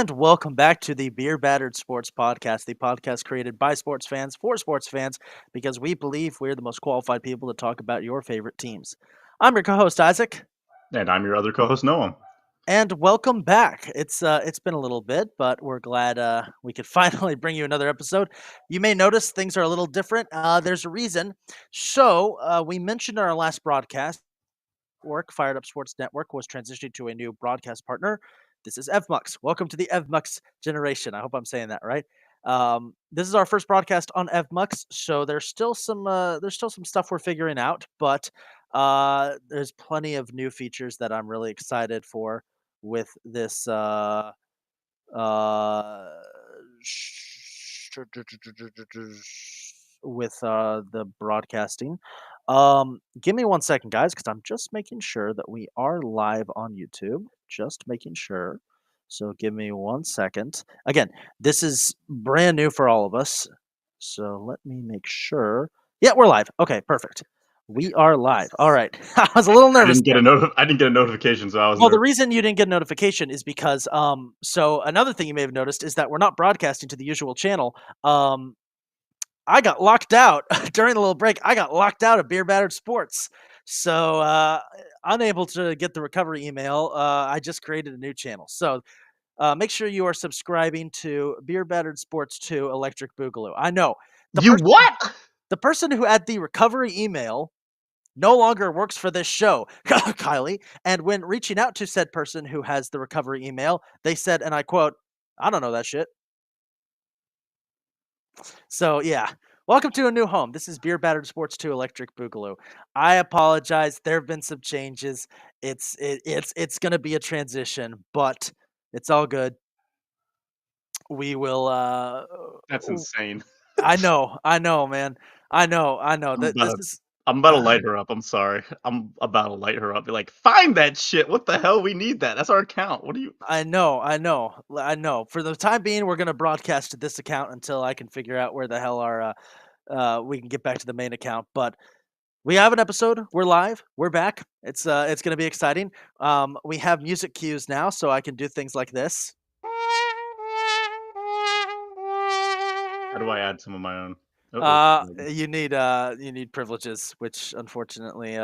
And welcome back to the Beer Battered Sports Podcast, the podcast created by sports fans for sports fans, because we believe we're the most qualified people to talk about your favorite teams. I'm your co-host Isaac, And I'm your other co-host, Noam. and welcome back. It's been a little bit, but we're glad we could finally bring you another episode. You may notice things are a little different. There's a reason. We mentioned in our last broadcast. Fired Up Sports Network was transitioning to a new broadcast partner. This is EvMux. Welcome to the EvMux generation. I hope I'm saying that right. This is our first broadcast on EvMux, so there's still some stuff we're figuring out, but there's plenty of new features that I'm really excited for with this uh, the broadcasting. Give me 1 second, guys, because I'm just making sure that we are live on YouTube. Just making sure. So give me 1 second. Again, this is brand new for all of us. So let me make sure. Yeah, we're live. Okay, perfect. We are live. All right. I was a little I nervous. didn't get a notification, so I was Well, the nervous. reason you didn't get a notification is because so another thing you may have noticed is that we're not broadcasting to the usual channel. I got locked out during the little break. I got locked out of Beer Battered Sports. So, unable to get the recovery email, I just created a new channel. So, make sure you are subscribing to Beer Battered Sports 2 Electric Boogaloo. I know the You person, what? the person who had the recovery email no longer works for this show, Kylie. And when reaching out to said person who has the recovery email, they said, and I quote, "I don't know that shit." So yeah, welcome to a new home. This is Beer Battered Sports 2 Electric Boogaloo. I apologize. There have been some changes. It's gonna be a transition, but it's all good. We will. That's insane. I know, man. I know. I'm That this about to, is. I'm about to light her up. I'm sorry. I'm about to light her up. Be like, find that shit. What the hell? We need that. That's our account. What do you? I know. For the time being, we're gonna broadcast to this account until I can figure out where the hell our we can get back to the main account. But we have an episode. We're live. We're back. It's going to be exciting. We have music cues now, so I can do things like this. How do I add some of my own? Oh, You need privileges, which unfortunately.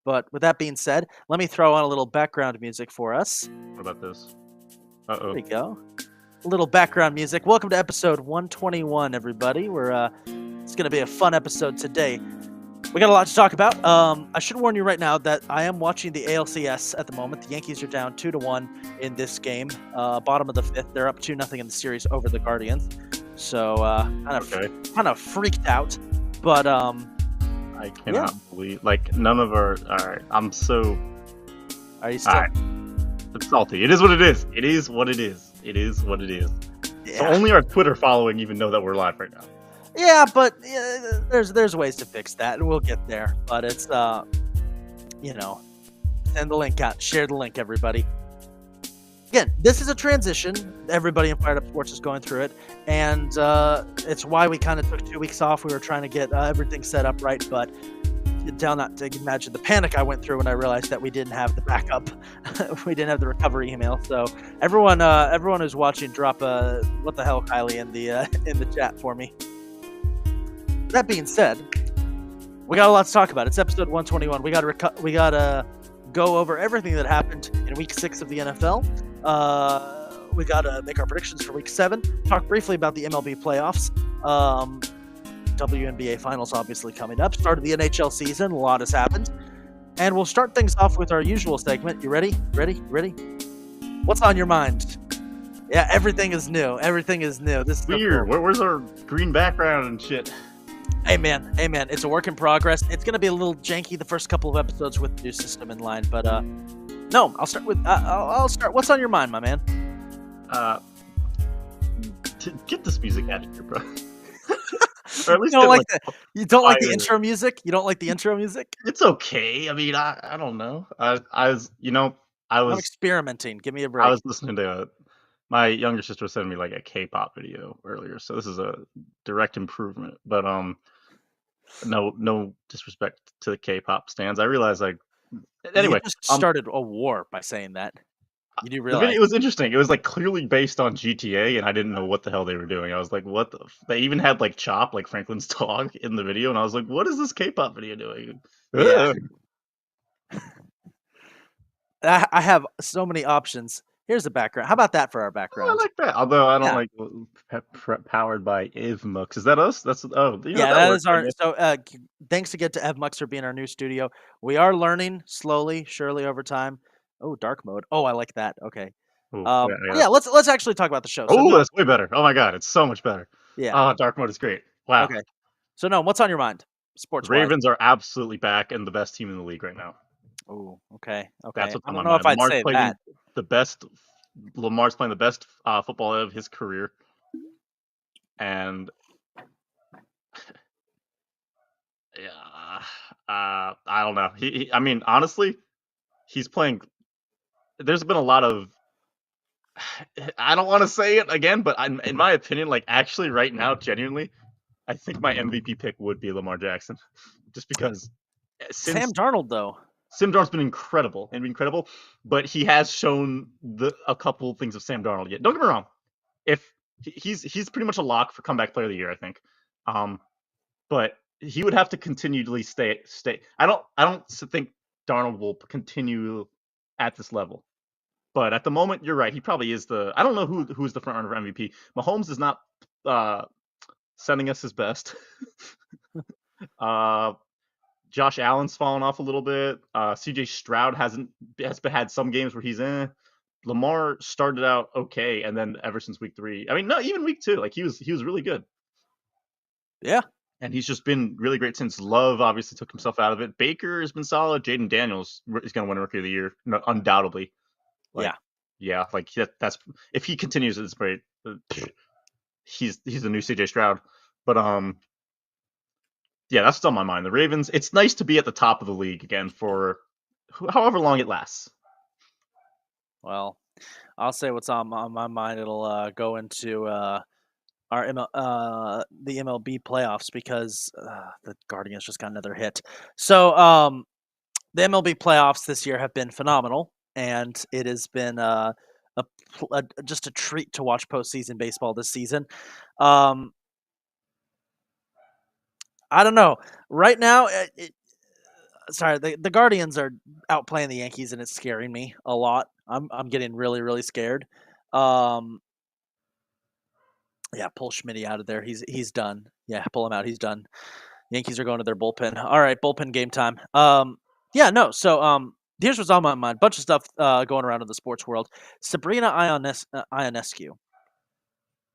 But with that being said, let me throw on a little background music for us. what about this? There we go. A little background music. Welcome to episode 121, everybody. It's going to be a fun episode today. We got a lot to talk about. I should warn you right now that I am watching the ALCS at the moment. The Yankees are down 2-1 in this game. Bottom of the fifth, they're up 2-0 in the series over the Guardians. So kind of freaked out. But I cannot believe none of our. All right, I'm so. Are you still? All right. It's salty. It is what it is. It is what it is. It is what it is. Yeah. So only our Twitter following even know that we're live right now. Yeah, but there's ways to fix that, and we'll get there. But it's send the link out, share the link, everybody. Again, this is a transition. Everybody in Fired Up Sports is going through it, and it's why we kind of took 2 weeks off. We were trying to get everything set up right, but not to imagine the panic I went through when I realized that we didn't have the backup, we didn't have the recovery email. So everyone who's watching, drop a "what the hell, Kylie" in the chat for me. That being said, we got a lot to talk about. It's episode 121. We got to go over everything that happened in Week 6 of the NFL. We got to make our predictions for Week 7. Talk briefly about the MLB playoffs. WNBA Finals obviously coming up. Start of the NHL season. A lot has happened. And we'll start things off with our usual segment. You ready? Ready? What's on your mind? Yeah, everything is new. This is weird. Where's our green background and shit? Hey man, it's a work in progress. It's gonna be a little janky the first couple of episodes with the new system in line, but no, I'll start with I'll start. What's on your mind, my man? Get this music out of here, bro. Or at least you don't like the intro music. You don't like the intro music? It's okay. I mean, I don't know. I'm experimenting. Give me a break. I was listening to my younger sister was sending me like a K-pop video earlier, so this is a direct improvement. But no disrespect to the K-pop stands. I realize anyway. You just started a war by saying that. You do The realize. video was interesting. It was, like, clearly based on GTA, and I didn't know what the hell they were doing. I was like, "What the f" They even had, like, Chop, like, Franklin's dog in the video, and I was like, "What is this K-pop video doing?" Yeah. Ugh. I have so many options. Here's the background. How about that for our Oh, I background? like that, although I don't Yeah. like powered by Ivmux. Is that us? That's Yeah, that that works, is I our guess. thanks again to Evmux for being our new studio. We are learning slowly, surely over time. Oh, dark mode. Oh, I like that. Okay. Ooh, yeah, yeah, Yeah, that's good. let's actually talk about the show. So Oh, no, that's way better. Oh my god, it's so much better. yeah. Oh, dark mode is great. Wow. Okay. So no, what's on your mind, The sports wise? Ravens are absolutely back and the best team in the league right now. Oh, okay, That's okay. what's I on my don't know if mind. I'd say that. The best Lamar's playing the best, football of his career, and, yeah, I don't know. I mean, honestly, he's playing there's been a lot of I don't wanna say it again, but in my opinion, like, actually right now, genuinely, I think my MVP pick would be Lamar Jackson. Just because, Sam since Darnold, though. Sam Darnold's been incredible, but he has shown a couple things of Sam Darnold yet. Don't get me wrong. If he's pretty much a lock for comeback player of the year, I think. Um, but he would have to continually stay. I don't think Darnold will continue at this level. But at the moment, you're right. He probably is the. I don't know who's the front runner for MVP. Mahomes is not uh, sending us his best. uh, Josh Allen's fallen off a little bit. CJ Stroud had some games where he's in. Lamar started out okay, and then ever since week 3, I mean, no, even week 2, like he was really good, Yeah, and he's just been really great since. Love obviously took himself out of it. Baker has been solid. Jaden Daniels is going to win Rookie of the Year, no, undoubtedly. Like, yeah. yeah, like that's if he continues at this rate, he's the new CJ Stroud. But yeah, that's what's on my mind. The Ravens. It's nice to be at the top of the league again for however long it lasts. Well, I'll say what's on my mind. It'll go into our the MLB playoffs because the Guardians just got another hit. So the MLB playoffs this year have been phenomenal, and it has been just a treat to watch postseason baseball this season. Um, I don't know. Right now, sorry, the Guardians are outplaying the Yankees, and it's scaring me a lot. I'm getting really scared. Um, yeah, pull Schmitty out of there. He's done. Yeah, pull him out. He's done. Yankees are going to their bullpen. All right, bullpen game time. Yeah, no. So, here's what's on my mind. Bunch of stuff going around in the sports world. Sabrina Ionescu,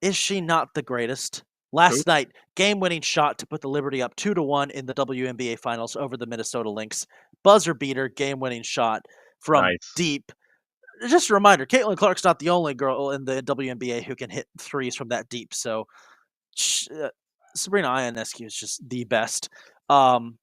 is she not the greatest? Who? Last night, game-winning shot to put the Liberty up 2-1 in the WNBA Finals over the Minnesota Lynx. Buzzer beater, game-winning shot from Nice. deep. Just a reminder, Caitlin Clark's not the only girl in the WNBA who can hit threes from that deep. So uh, Sabrina Ionescu is just the best. Um,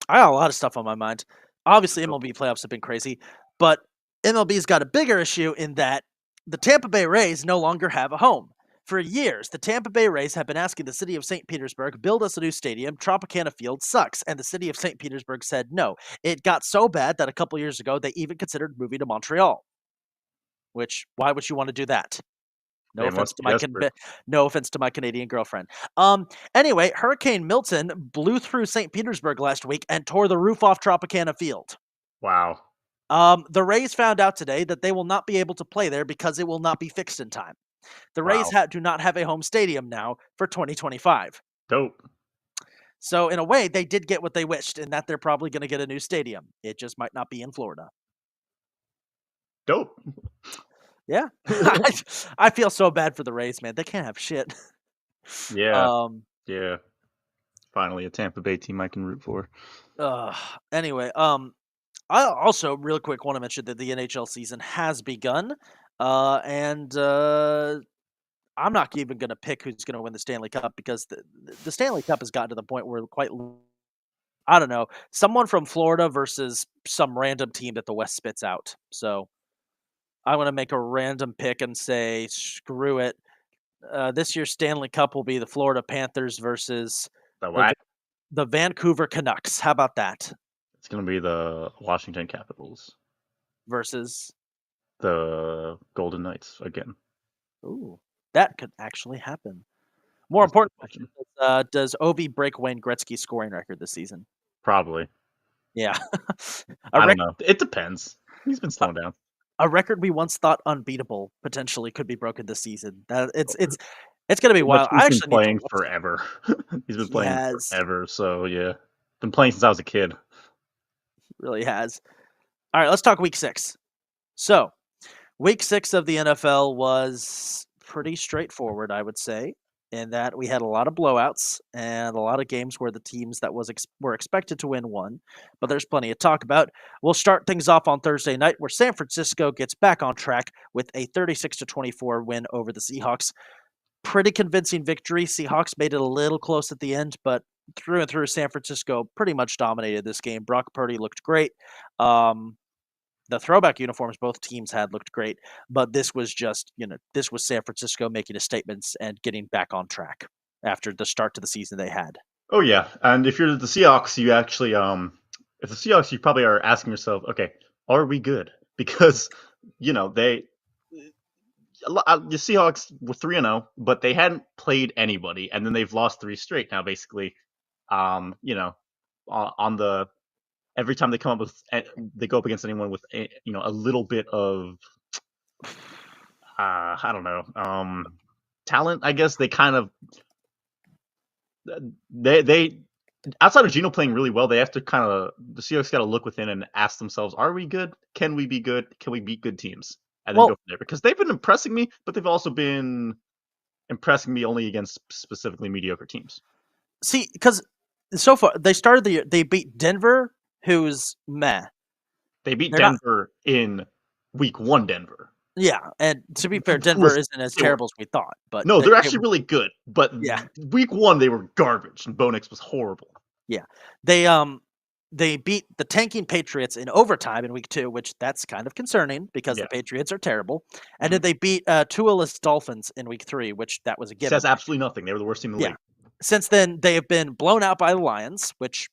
I got a lot of stuff on my mind. Obviously, Cool. MLB playoffs have been crazy, but MLB's got a bigger issue in that the Tampa Bay Rays no longer have a home. For years, the Tampa Bay Rays have been asking the city of St. Petersburg, build us a new stadium. Tropicana Field sucks. And the city of St. Petersburg said no. It got so bad that a couple years ago, they even considered moving to Montreal, which, why would you want to do that? No They offense must to be desperate. no offense to my Canadian girlfriend. Anyway, Hurricane Milton blew through St. Petersburg last week and tore the roof off Tropicana Field. Wow. The Rays found out today that they will not be able to play there because it will not be fixed in time. The Rays Wow. do not have a home stadium now for 2025. Dope. So in a way, they did get what they wished, in that they're probably going to get a new stadium. It just might not be in Florida. Dope. Yeah, I feel so bad for the Rays, man. They can't have shit. Yeah. Um, Yeah. Finally, a Tampa Bay team I can root for. uh, anyway, I also, real quick, want to mention that the NHL season has begun, and I'm not even going to pick who's going to win the Stanley Cup because the Stanley Cup has gotten to the point where I don't know, someone from Florida versus some random team that the West spits out. So I'm going to make a random pick and say, screw it. This year's Stanley Cup will be the Florida Panthers versus The the what? the Vancouver Canucks. How about that? It's gonna be the Washington Capitals. Versus. The Golden Knights again. Ooh, that could actually happen. More That's a good important question question. is, does Ovi break Wayne Gretzky's scoring record this season? Probably. Yeah. A I don't rec know. It depends. He's been a slowing down. a record we once thought unbeatable potentially could be broken this season. It's gonna be wild. I He's been actually need to playing watch that. forever. He's been He playing has, forever, so yeah. Been playing since I was a kid. really has. All right, let's talk week 6. So, week 6 of the NFL was pretty straightforward, I would say, in that we had a lot of blowouts and a lot of games where the teams that were expected to win won. But there's plenty to talk about. We'll start things off on Thursday night, where San Francisco gets back on track with a 36-24 win over the Seahawks. Pretty convincing victory. Seahawks made it a little close at the end, but through and through, San Francisco pretty much dominated this game. Brock Purdy looked great. Um, the throwback uniforms both teams had looked great, but this was just, this was San Francisco making a statements and getting back on track after the start to the season they had. Oh yeah, and if you're the Seahawks, you actually if the Seahawks, you probably are asking yourself, okay, are we good? Because they the Seahawks were 3-0, but they hadn't played anybody, and then they've lost 3 straight now. Basically, on the every time they come up with they go up against anyone with a little bit of I don't know talent, I guess they kind of they outside of Geno playing really well, they have to the Seahawks got to look within and ask themselves, are we good? Can we be good? Can we beat good teams? And then go Well, from there, because they've been impressing me, but they've also been impressing me only against specifically mediocre teams. see, because so far they started the year, they beat Denver, who's meh. They beat They're not, Denver in week 1. Denver. yeah. And to be fair, That Denver was isn't as they were terrible as we thought, but no, they're they actually were, really good. But yeah, week 1 they were garbage, and Bo Nix was horrible. yeah. They they beat the tanking Patriots in overtime in week 2, which that's kind of concerning because Yeah, the Patriots are terrible. And mm-hmm. then they beat Tuala's Dolphins in week 3, which that was a given. Says absolutely nothing. They were the worst team in the Yeah. league. Since then, they have been blown out by the Lions, which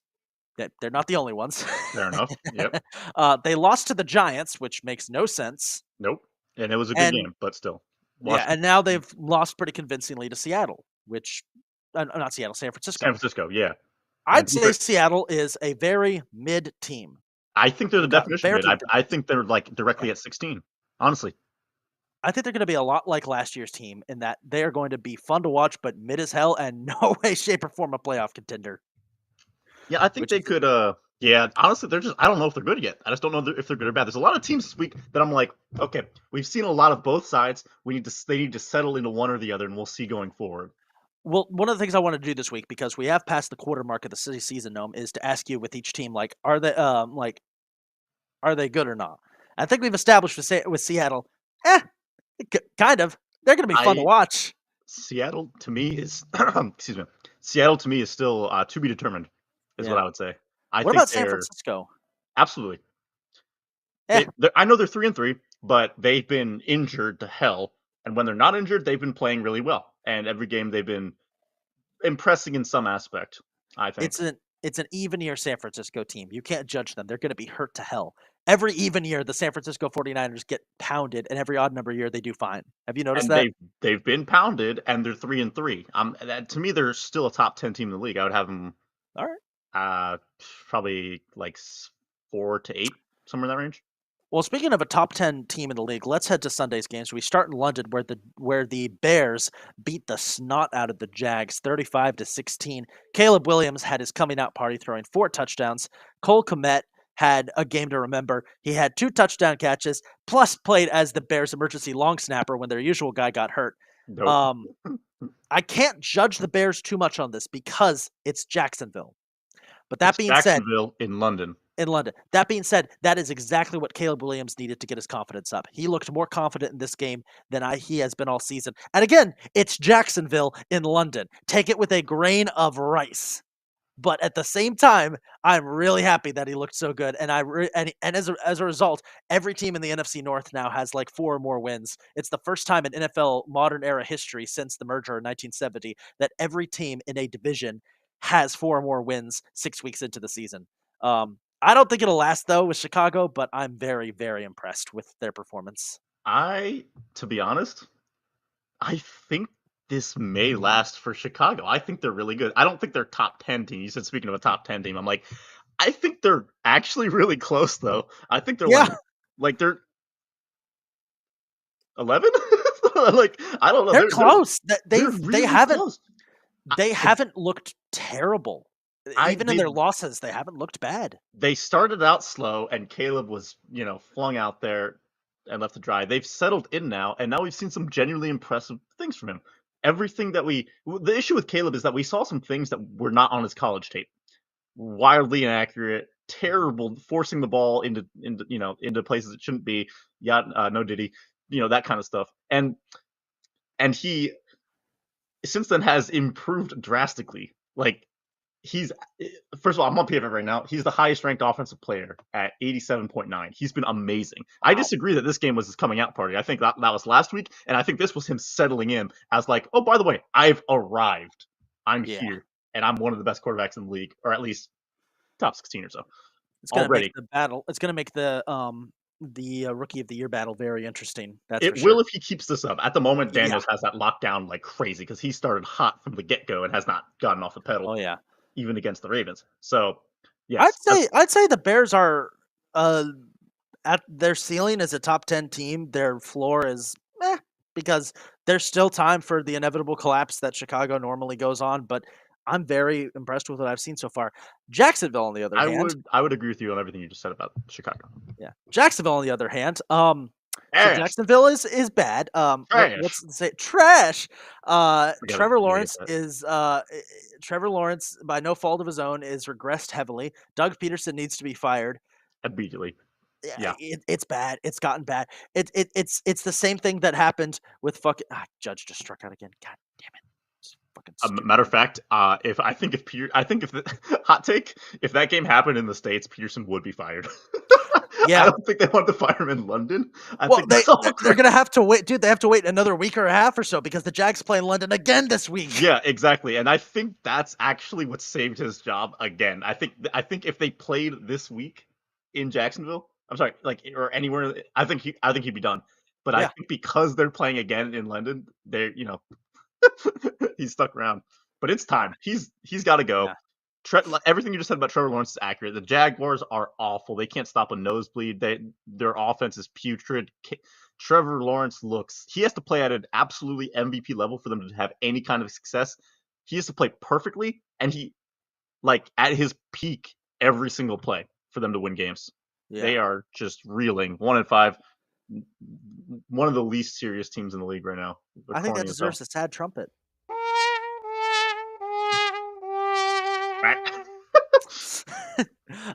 they're not the only ones. Fair enough. Yep. They lost to the Giants, which makes no sense. Nope. And it was a good And game, but still, yeah, Washington, and now they've lost pretty convincingly to Seattle, which not Seattle, San San Francisco. Francisco, yeah. And I'd say Seattle is a very mid team. I think they're the They've got definition of very it. good I depth. think they're like Yeah. directly at 16. Honestly, I think they're going to be a lot like last year's team in that they are going to be fun to watch, but mid as hell and no way, shape, or form a playoff contender. yeah, I think Which they is could. Yeah, honestly, they're just. I don't know if they're good yet. I just don't know if they're good or bad. There's a lot of teams this week that I'm like, okay, we've seen a lot of both sides. They need to settle into one or the other, and we'll see going forward. Well, one of the things I want to do this week, because we have passed the quarter mark of the city season, Gnome, is to ask you with each team, like, are they good or not? I think we've established with Seattle, eh, kind of. They're going to be fun to I watch. Seattle to me is excuse me. Seattle to me is still to be determined, is what Yeah. I would say. I What think about San they're Francisco? absolutely. Eh, I know they're 3-3, but they've been injured to hell. And when they're not injured, they've been playing really well. And every game they've been impressing in some aspect, I think. it's an even year San Francisco team. You can't judge them. They're going to be hurt to hell. Every even year, the San Francisco 49ers get pounded, and every odd number year, they do fine. Have you noticed And that? they've been pounded, and they're 3-3. To me, they're still a top 10 team in the league. I would have them All right. uh probably like 4 to 8, somewhere in that range. Well, speaking of a top 10 team in the league, let's head to Sunday's games. We start in London, where the Bears beat the snot out of the Jags 35-16. Caleb Williams had his coming out party, throwing 4 touchdowns. Cole Kmet had a game to remember. He had 2 touchdown catches, plus played as the Bears' emergency long snapper when their usual guy got hurt. Nope. Um, I can't judge the Bears too much on this because it's Jacksonville. But that It's being said, Jacksonville in London. in London. That being said, that is exactly what Caleb Williams needed to get his confidence up. He looked more confident in this game than he has been all season. And again, it's Jacksonville in London. Take it with a grain of rice. But at the same time, I'm really happy that he looked so good. And as a result, every team in the NFC North now has like 4 or more wins. It's the first time in NFL modern era history since the merger in 1970 that every team in a division has 4 or more wins 6 weeks into the season. I don't think it'll last though with Chicago, but I'm very, very impressed with their performance. To be honest, I think this may last for Chicago. I think they're really good. I don't think they're top 10 team. You said speaking of a top 10 team, I'm like, I think they're actually really close though. I think they're Yeah, like they're 11. Like I don't know. they're They're close. they're They really haven't close. they haven't looked terrible. I Even in they their losses, they haven't looked bad. they started out slow, and Caleb was flung out there and left to dry. They've settled in now, and now we've seen some genuinely impressive things from him. Everything that the issue with Caleb is that we saw some things that were not on his college tape. Wildly inaccurate, terrible, forcing the ball into places it shouldn't be. Yeah, no diddy, that kind of stuff. And he since then has improved drastically. Like he's first of all, I'm on PFF right now. He's the highest ranked offensive player at 87.9. He's been amazing. I Wow. disagree that this game was his coming out party. I think that was last week, and I think this was him settling in as like, oh, by the way, I've arrived. I'm Yeah. here, and I'm one of the best quarterbacks in the league, or at least top 16 or so It's gonna make already. the battle. It's gonna make the rookie of the year battle very interesting. That's for It will sure. if he keeps this up. At the moment, Yeah. Daniels has that lockdown like crazy because he started hot from the get go and has not gotten off the pedal Oh yeah. even against the Ravens. So, I'd yes, say I'd say the Bears are uh at their ceiling as a top 10 team. Their floor is because there's still time for the inevitable collapse that Chicago normally goes on. But I'm very impressed with what I've seen so far. Jacksonville, on the other hand, I would agree with you on everything you just said about Chicago. yeah, Jacksonville, on the other hand, so Ash, Jacksonville is bad. What's trash. to say? Trash. Forget it. Trevor Forget Lawrence that is Trevor Lawrence, by no fault of his own, is regressed heavily. Doug Peterson needs to be fired. immediately. Yeah, Yeah, it's bad. It's gotten bad. It's the same thing that happened with fucking Judge just struck out again. God damn it! It's fucking stupid. matter of fact, if I think if Peter, I think if the hot take, if that game happened in the States, Peterson would be fired. I Yeah. don't think they want to fire him in London. I Well, think that's all they're crap. gonna have to wait, dude. They have to wait another week or a half or so because the Jags play in London again this week. Yeah, exactly. And I think that's actually what saved his job again. I think if they played this week in Jacksonville, I'm sorry, like or anywhere, I think he'd be done. But I Yeah, think because they're playing again in London, they're he's stuck around. But it's yeah, time. He's got to go. yeah, Everything you just said about Trevor Lawrence is accurate. The Jaguars are awful. They can't stop a nosebleed. Their offense is putrid. Trevor Lawrence he has to play at an absolutely MVP level for them to have any kind of success. He has to play perfectly, and he like at his peak every single play for them to win games. yeah. They are just reeling. 1-5, one of the least serious teams in the league right now. They're I think that corny as hell. deserves a sad trumpet.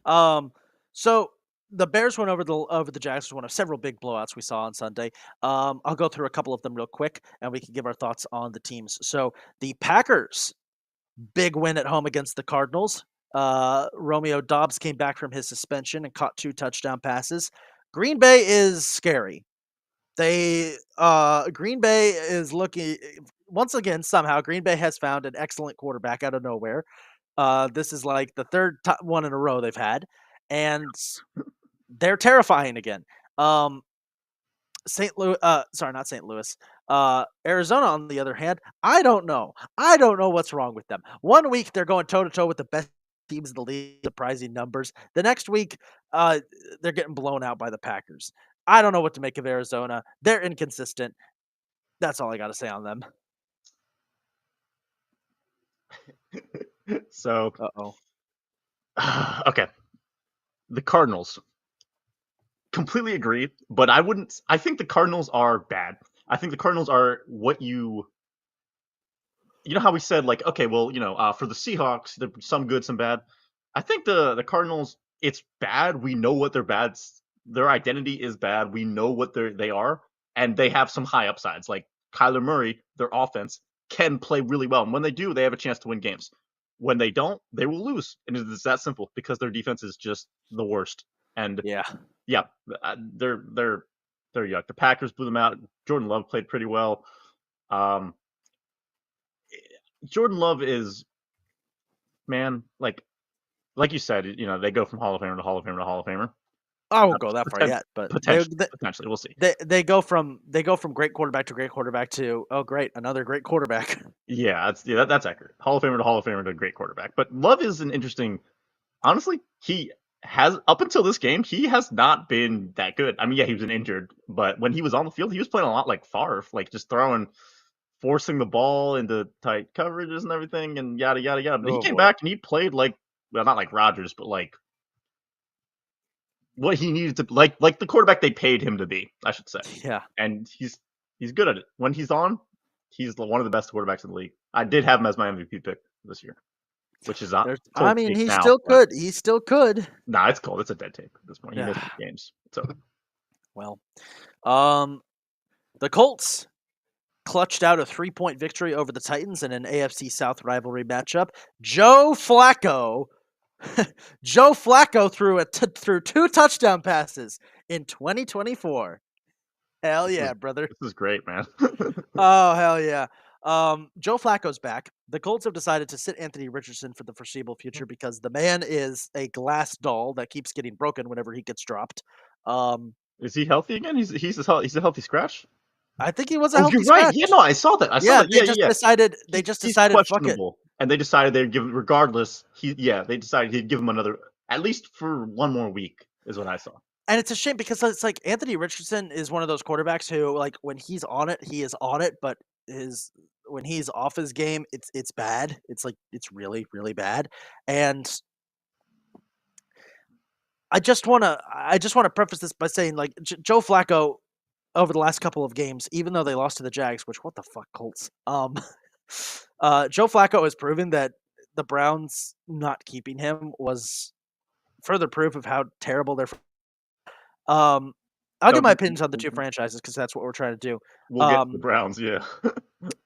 um, so the Bears went over the Jags, was one of several big blowouts we saw on Sunday. I'll go through a couple of them real quick, and we can give our thoughts on the teams. So the Packers, big win at home against the Cardinals. Romeo Dobbs came back from his suspension and caught 2 touchdown passes. Green Bay is scary. Green Bay is looking once again. Somehow Green Bay has found an excellent quarterback out of nowhere. This is like the third one in a row they've had, and they're terrifying again. Um, St. Louis, sorry, not St. Louis. Arizona, on the other hand, I don't know. I don't know what's wrong with them. One week they're going toe to toe with the best teams in the league, surprising numbers. The next week, uh, they're getting blown out by the Packers. I don't know what to make of Arizona. They're inconsistent. That's all I got to say on them. So, Uh oh. okay, the Cardinals. Completely agree, but I wouldn't. I think the Cardinals are bad. I think the Cardinals are what you know how we said like okay, well for the Seahawks, there's some good, some bad. I think the Cardinals, it's bad. We know what they're bad. Their identity is bad. We know what they are, and they have some high upsides. Like Kyler Murray, their offense can play really well, and when they do, they have a chance to win games. When they don't, they will lose, and it's that simple because their defense is just the worst. And Yeah. yeah, they're yuck. The Packers blew them out. Jordan Love played pretty well. Um, Jordan Love is man like like you said, they go from Hall of Famer to Hall of Famer to Hall of Famer. I won't go that far Poten- yet, but potentially, we'll see. they go from great quarterback to great quarterback to, oh great, another great quarterback. That's accurate. Hall of Famer to Hall of Famer to great quarterback. But Love is an interesting. Honestly, he has up until this game, he has not been that good. I mean, yeah, he was injured, but when he was on the field, he was playing a lot like Favre, like just forcing the ball into tight coverages and everything, and yada yada yada. But he Oh came boy. back and he played like, well, not like Rodgers, but like what he needed to, like the quarterback they paid him to be, I should say. Yeah. And he's good at it. When he's on, he's one of the best quarterbacks in the league. I did have him as my MVP pick this year, which is a I cold mean, take he now. still But could. He still could. nah, it's cold. It's a dead take at this point. He Yeah. missed games. So Well, the Colts clutched out a 3-point victory over the Titans in an AFC South rivalry matchup. Joe Flacco threw 2 touchdown passes in 2024. Hell this yeah, is brother. this is great, man. Oh, hell yeah. Joe Flacco's back. The Colts have decided to sit Anthony Richardson for the foreseeable future because the man is a glass doll that keeps getting broken whenever he gets dropped. Is he healthy again? He's a healthy scratch. I think he was a Oh, healthy you're right. scratch. Yeah, no, I saw that. Yeah, Yeah, yeah, yeah. they He's just he's decided, fuck it. questionable, and they decided they'd give him regardless. They decided he'd give him another, at least for one more week, is what I saw. And it's a shame because it's like Anthony Richardson is one of those quarterbacks who, like, when he's on it, he is on it, but when he's off his game, it's bad. It's like it's really, really bad. And I just wanna preface this by saying, like, Joe Flacco over the last couple of games, even though they lost to the Jags, which, what the fuck, Colts? Joe Flacco has proven that the Browns not keeping him was further proof of how terrible their. I'll Oh, give my opinions on the 2 franchises because that's what we're trying to do. we'll get to the Browns, yeah.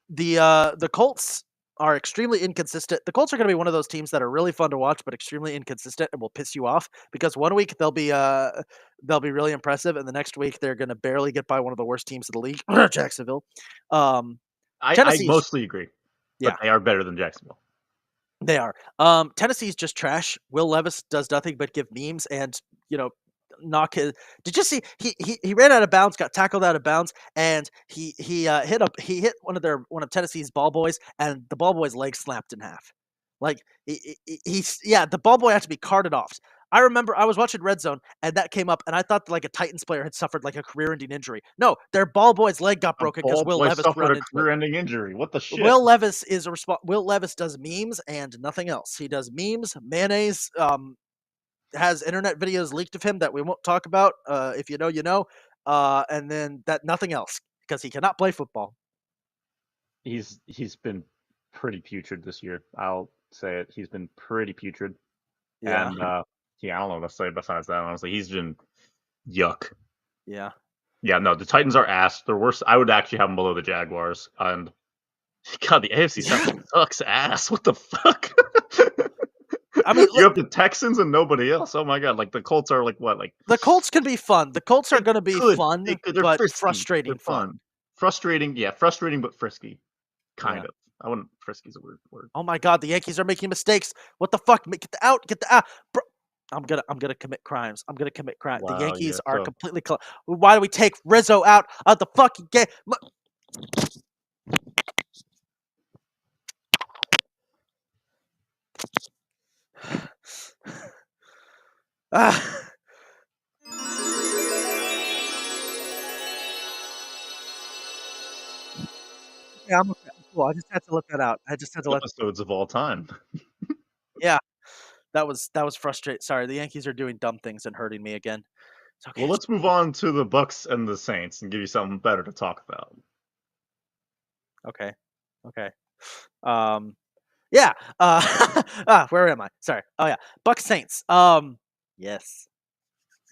The Colts are extremely inconsistent. The Colts are going to be one of those teams that are really fun to watch, but extremely inconsistent and will piss you off because one week they'll be really impressive, and the next week they're going to barely get by one of the worst teams in the league, Jacksonville. I Tennessee's mostly agree, but Yeah, they are better than Jacksonville. they are. Tennessee's just trash. Will Levis does nothing but give memes and, you know, knock his. Did you see he ran out of bounds, got tackled out of bounds, and he hit one of Tennessee's ball boys, and the ball boy's leg snapped in half. Like he's yeah, the ball boy had to be carted off. I remember I was watching Red Zone and that came up, and I thought like a Titans player had suffered like a career-ending injury. No, their ball boy's leg got A broken because ball Will boy Levis suffered run a into it. career-ending injury. What the shit? Will Levis does memes and nothing else. He does memes, mayonnaise, has internet videos leaked of him that we won't talk about. If you know, you know. And then that nothing else because he cannot play football. He's been pretty putrid this year. I'll say it. He's been pretty putrid. Yeah, And yeah, I don't know what to say besides that. Honestly, he's been yuck. yeah. Yeah, no, the Titans are ass. They're worse. I would actually have them below the Jaguars. And God, the AFC South Yeah. sucks ass. What the fuck? I mean, You have the Texans and nobody else. Oh my God, like the Colts are like what? Like the Colts can be fun. The Colts are they going to be could, fun, they're but frisky, they're frustrating fun. fun, frustrating. Yeah, frustrating but frisky, kind Yeah. of. I wouldn't. Frisky's a weird word. Oh my God, the Yankees are making mistakes. What the fuck? Get the out. Get the out. Bro, I'm gonna commit crimes. I'm gonna commit crime. The Wow, yeah. Yankees are So completely. Why do we take Rizzo out of the fucking game? Ah. Yeah, I'm okay. I'm cool. I just had to let that out. I just had to let. episodes of all time. Yeah, that was frustrating. Sorry, the Yankees are doing dumb things and hurting me again. It's okay. Well, let's move on to the Bucks and the Saints and give you something better to talk about. Okay. Okay. Um. Yeah. Where am I? Sorry. Oh yeah. Bucks Saints. Yes.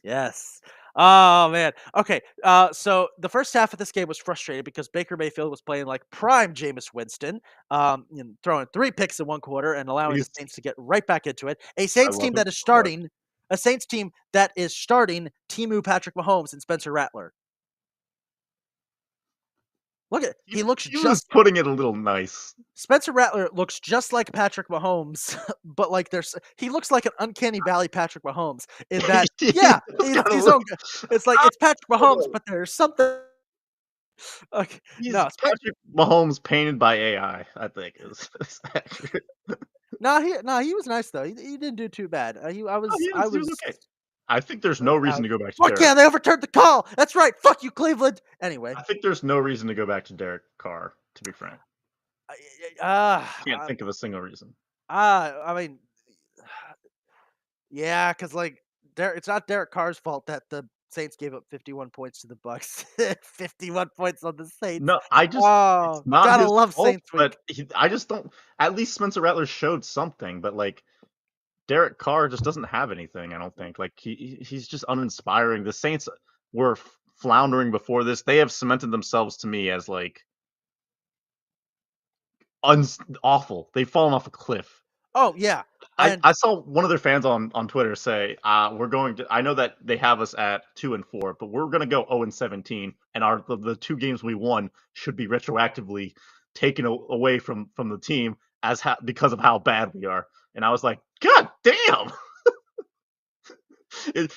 Yes. Oh man. Okay. So the first half of this game was frustrating because Baker Mayfield was playing like prime Jameis Winston, throwing 3 picks in 1 quarter and allowing the He's, Saints to get right back into it. I love him so much. A Saints team that is starting Timu Patrick Mahomes and Spencer Rattler. Look at He, he looks he was just putting it a little nice. Spencer Rattler looks just like Patrick Mahomes, but like he looks like an uncanny valley Patrick Mahomes in that He yeah, does he's kinda his look. own. It's like I it's Patrick don't Mahomes, know. but there's something. Okay, He's no, Patrick Mahomes painted by AI, I think is accurate. no, he was nice though. He didn't do too bad. Oh, he was okay. I think there's no reason to go back to fuck Derek. yeah, they overturned the call. That's right. Fuck you, Cleveland. Anyway, I think there's no reason to go back to Derek Carr, to be frank. uh, Can't uh, think of a single reason. I mean, yeah, because like it's not Derek Carr's fault that the Saints gave up 51 points to the Bucks. 51 points on the Saints. No, I just it's Oh, not gotta his love fault, Saints week. but I just don't. At least Spencer Rattler showed something, but like Derek Carr just doesn't have anything. I don't think. Like he's just uninspiring. The Saints were floundering before this. They have cemented themselves to me as like awful. They've fallen off a cliff. Oh yeah, I, and I saw one of their fans on Twitter say, "We're going to." I know that they have us at 2-4, but we're going to go 0-17, and the two games we won should be retroactively taken away from the team because of how bad we are. And I was like, God damn!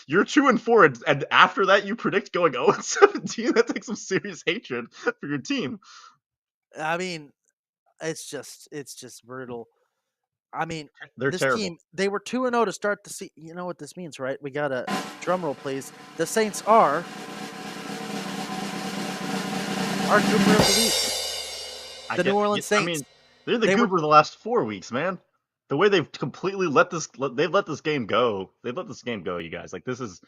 You're 2-4, and after that you predict going 0-17. That takes some serious hatred for your team. I mean, it's just brutal. I mean, They're this terrible. team, they were 2-0 to start the season. You know what this means, right? We got a drum roll, please. The Saints are our Goober of the week. I The New get. Orleans I Saints. mean, they're the They were goober the last 4 weeks, man. The way they've completely they've let this game go. They've let this game go, you guys. Like this is,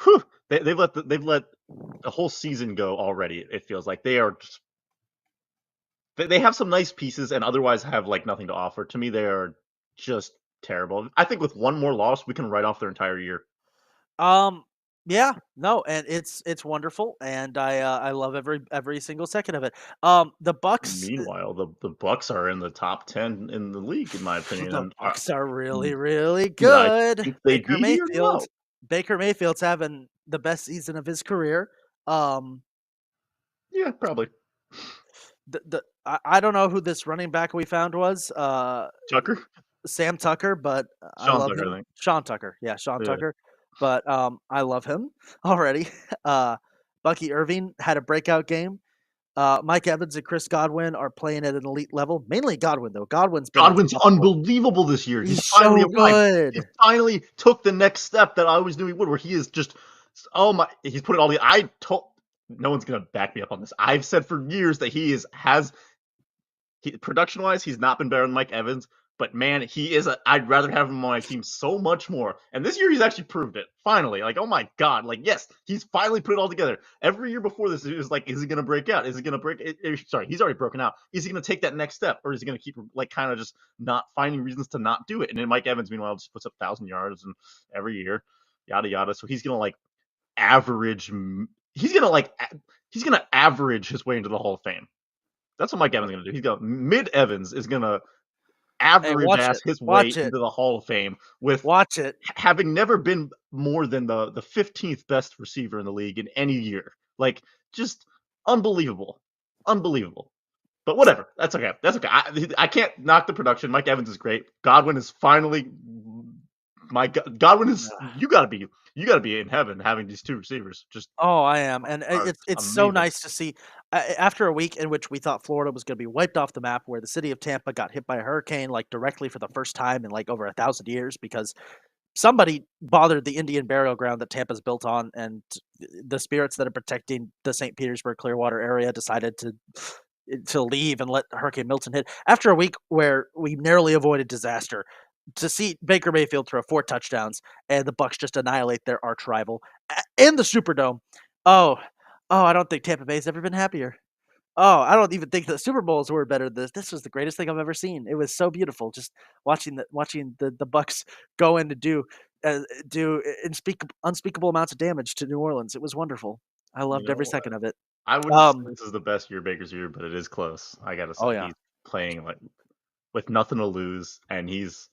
whew, they've let the whole season go already. It feels like they are just, they have some nice pieces and otherwise have like nothing to offer. To me, they are just terrible. I think with one more loss, we can write off their entire year. um yeah, no, and it's wonderful, and I love every single second of it. The Bucks Meanwhile, the Bucks are in the top 10 in the league, in my opinion, the and Bucks are really really did I good. think they'd be here? No. Baker Mayfield's having the best season of his career. Um Yeah, probably. I don't know who this running back we found was. Tucker, Sam Tucker, but I Sean love Tucker, I him. think. Sean Tucker, yeah, Sean Yeah. Tucker, but I love him already. Uh, Bucky Irving had a breakout game. Mike Evans and Chris Godwin are playing at an elite level. Mainly Godwin though. Godwin's been Godwin's unstoppable. unbelievable this year. He's He's finally so arrived. He good. finally took the next step that I always knew he would, where he is just, oh my, he's put it all together. I told, no one's gonna back me up on this. I've said for years that production wise, he's not been better than Mike Evans, but man, he is. I'd rather have him on my team so much more. And this year, he's actually proved it. Finally, like, oh my god, like, yes, he's finally put it all together. Every year before this, it was like, is he gonna break out? Is he gonna break? Sorry, he's already broken out. Is he gonna take that next step, or is he gonna keep like kind of just not finding reasons to not do it? And then Mike Evans, meanwhile, just puts up 1,000 yards and every year, yada yada. So he's gonna like average. He's gonna average his way into the Hall of Fame. That's what Mike Evans is gonna do. He's gonna mid Evans is gonna Hey, average watch ass it. his way Watch it. into the Hall of Fame with Watch it. having never been more than the 15th best receiver in the league in any year. Like just unbelievable, unbelievable. But whatever, that's okay. That's okay. I can't knock the production. Mike Evans is great. Godwin is finally my God. Godwin is you gotta be in heaven having these two receivers. Just Oh, I am, and are it's so amazing. nice to see. After a week in which we thought Florida was going to be wiped off the map, where the city of Tampa got hit by a hurricane like directly for the first time in like over 1,000 years, because somebody bothered the Indian burial ground that Tampa's built on, and the spirits that are protecting the St. Petersburg Clearwater area decided to leave and let Hurricane Milton hit. After a week where we narrowly avoided disaster, to see Baker Mayfield throw 4 touchdowns and the Bucks just annihilate their arch rival in the Superdome. Oh, I don't think Tampa Bay's ever been happier. Oh, I don't even think the Super Bowls were better than this. This was the greatest thing I've ever seen. It was so beautiful, just watching the Bucks go in to do unspeakable amounts of damage to New Orleans. It was wonderful. I You loved every know, second of it. I wouldn't say Um, this is the best year Baker's year, but it is close. I gotta oh say, yeah, he's playing like with nothing to lose, and he's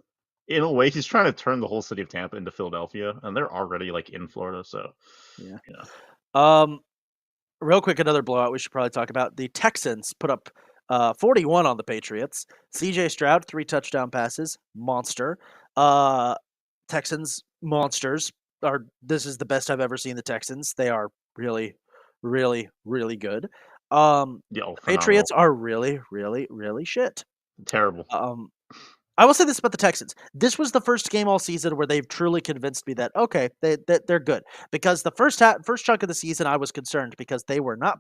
in a way he's trying to turn the whole city of Tampa into Philadelphia, and they're already like in Florida, so yeah. you know. Um, Real quick, another blowout we should probably talk about. The Texans put up 41 on the Patriots. CJ Stroud, 3 touchdown passes, monster. Uh, Texans monsters are. This is the best I've ever seen the Texans. They are really, really, really good. Yeah, oh, The phenomenal. Patriots are really, really, really shit. Terrible. Um, I will say this about the Texans. This was the first game all season where they've truly convinced me that okay, they're good. Because the first chunk of the season, I was concerned because they were not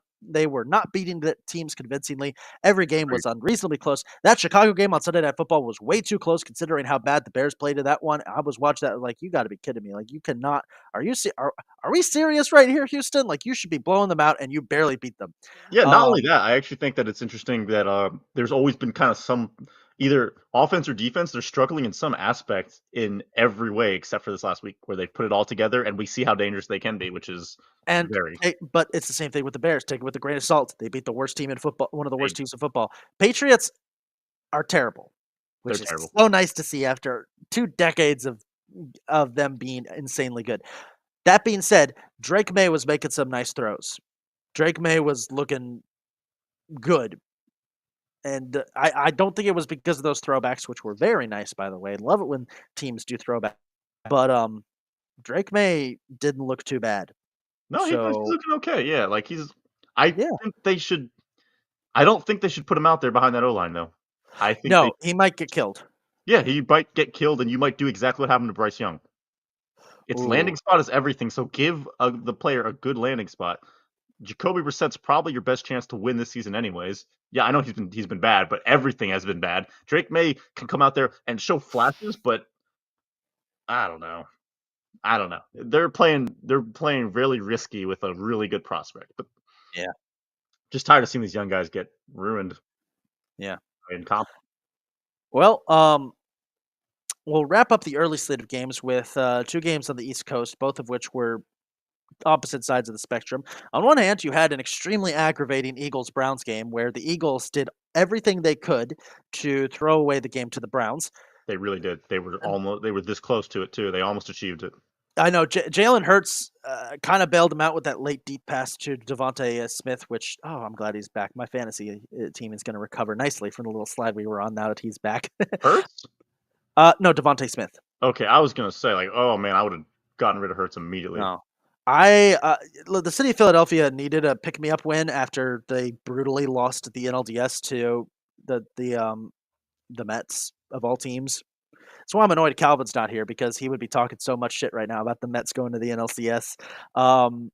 beating the teams convincingly. Every game Agreed. was unreasonably close. That Chicago game on Sunday Night Football was way too close considering how bad the Bears played in that one. I was watching that like you got to be kidding me. Like you cannot. Are we serious right here, Houston? Like you should be blowing them out and you barely beat them. Yeah, not only Um, that, I actually think that it's interesting that there's always been kind of some either offense or defense. They're struggling in some aspect in every way except for this last week where they've put it all together and we see how dangerous they can be, which is And very but it's the same thing with the Bears. Take it with a grain of salt. They beat the worst team in football, one of the they, worst teams in football. Patriots are terrible, they're which is terrible. so nice to see after 2 decades of them being insanely good. That being said, Drake May was making some nice throws. Drake May was looking good, and I don't think it was because of those throwbacks, which were very nice, by the way. Love it when teams do throwback, but Drake May didn't look too bad. No, he's So looking okay. Yeah, like I yeah, think they should. I don't think they should put him out there behind that O line though. I think they no, he might get killed. yeah he might get killed and you might do exactly what happened to Bryce Young. Its landing Ooh. spot is everything, so give the player a good landing spot. Jacoby Brissett's probably your best chance to win this season, anyways. Yeah, I know he's been bad, but everything has been bad. Drake May can come out there and show flashes, but I don't know. I don't know. They're playing really risky with a really good prospect, but Yeah, just tired of seeing these young guys get ruined yeah. in comp. Well, we'll wrap up the early slate of games with 2 games on the East Coast, both of which were opposite sides of the spectrum. On one hand, you had an extremely aggravating Eagles Browns game where the Eagles did everything they could to throw away the game to the Browns. They really did. And They were this close to it too. They almost achieved it. I know Jalen Hurts kind of bailed him out with that late deep pass to Devontae Smith, which, oh, I'm glad he's back. My fantasy team is going to recover nicely from the little slide we were on now that he's back. Hurts? No, Devontae Smith. Okay, I was gonna say like, oh man, I would have gotten rid of Hurts immediately. No. I the city of Philadelphia needed a pick me up win after they brutally lost the NLDS to the Mets of all teams. That's why I'm annoyed Calvin's not here because he would be talking so much shit right now about the Mets going to the NLCS. Um,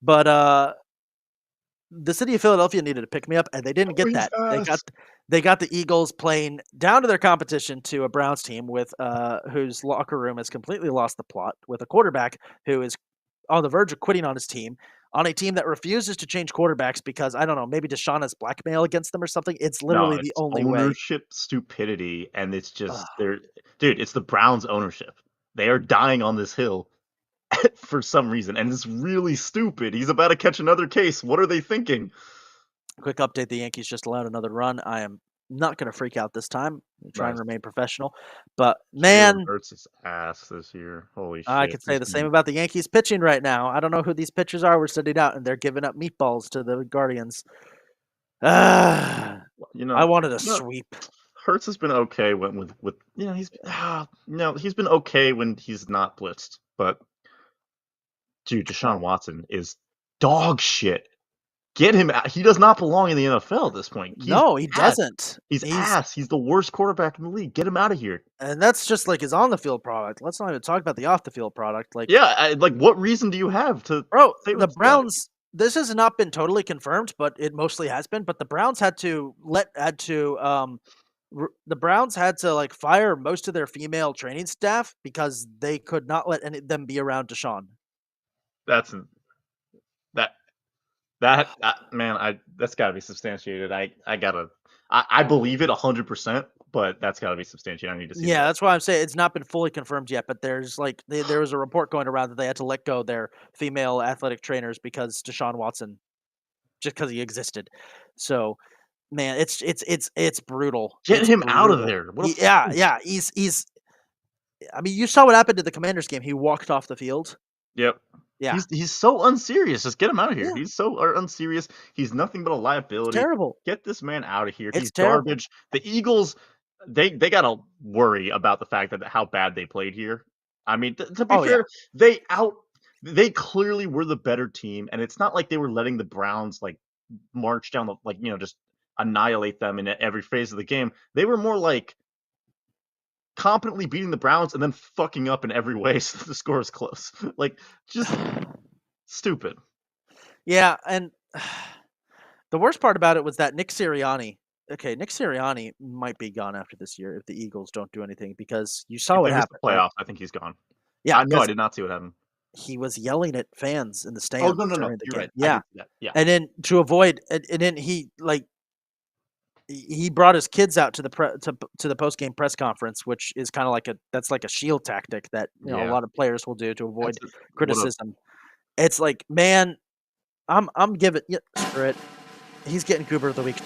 but the city of Philadelphia needed to pick me up, and they didn't Oh, get he's that. They got fast. they got the Eagles playing down to their competition to a Browns team with whose locker room has completely lost the plot, with a quarterback who is on the verge of quitting on his team, on a team that refuses to change quarterbacks because I don't know, maybe Deshaun has blackmail against them or something. It's No, literally the it's only way. ownership stupidity, and it's just Ugh. they're dude, it's the Browns ownership. They are dying on this hill for some reason, and it's really stupid. He's about to catch another case. What are they thinking? Quick update: the Yankees just allowed another run. I am not going to freak out this time. Try and Nice. remain professional, but Jalen man, Hurts is ass this year. Holy I shit. could say the same about the Yankees pitching right now. I don't know who these pitchers are. We're sending out, and they're giving up meatballs to the Guardians. Ah, You I know, wanted a no, sweep. Hurts has been okay when with no, he's been okay when he's not blitzed. But dude, Deshaun Oh, Watson is dog shit. Get him out. He does not belong in the NFL at this point. He's no, he ass. doesn't. He's ass. He's the worst quarterback in the league. Get him out of here. And that's just like his on the field product. Let's not even talk about the off the field product. Like, Yeah, like what reason do you have to bro, say the this guy? Browns. This has not been totally confirmed, but it mostly has been. But the Browns the Browns had to like fire most of their female training staff because they could not let any of them be around Deshaun. That's that that man. That's got to be substantiated. I gotta. I believe it 100%, but that's got to be substantiated. I need to see Yeah, that. that's why I'm saying it's not been fully confirmed yet. But there's like there was a report going around that they had to let go their female athletic trainers because Deshaun Watson, just because he existed. So man, it's brutal. Get It's him out of brutal. there. What a Yeah, freak. yeah. He's. I mean, you saw what happened to the Commanders game. He walked off the field. Yep. Yeah, He's so unserious. Just get him out of here. yeah, He's so unserious. He's nothing but a it's liability. terrible. Get this man out of here. It's He's terrible. garbage. The Eagles, they gotta worry about the fact that how bad they played here. I mean, to be Oh yeah. fair, they clearly were the better team, and it's not like they were letting the Browns like march down the just annihilate them in every phase of the game. They were more like competently beating the Browns and then fucking up in every way so the score is close. Like just stupid. Yeah, and the worst part about it was that Nick Sirianni. Okay, Nick Sirianni might be gone after this year if the Eagles don't do anything because you saw If what they miss the happened, right? playoffs, I think he's gone. Yeah, No, I because did not see what happened. he was yelling at fans in the Oh, no, stands no, no. during the You're game. right. I Yeah, did see that. Yeah. and then to avoid, and then he brought his kids out to to the post game press conference, which is kind of like that's like a shield tactic that a Yeah. lot of players will do to That's avoid what a criticism. It's like, man, I'm giving yeah, screw it. He's getting Goober of the week.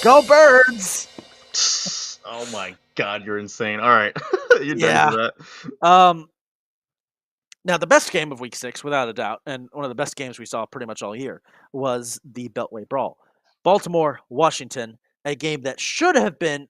Go Birds! Oh my god, you're insane. All right. You're done for Yeah. that. Um. Now the best game of Week 6, without a doubt, and one of the best games we saw pretty much all year, was the Beltway Brawl, Baltimore Washington, a game that should have been.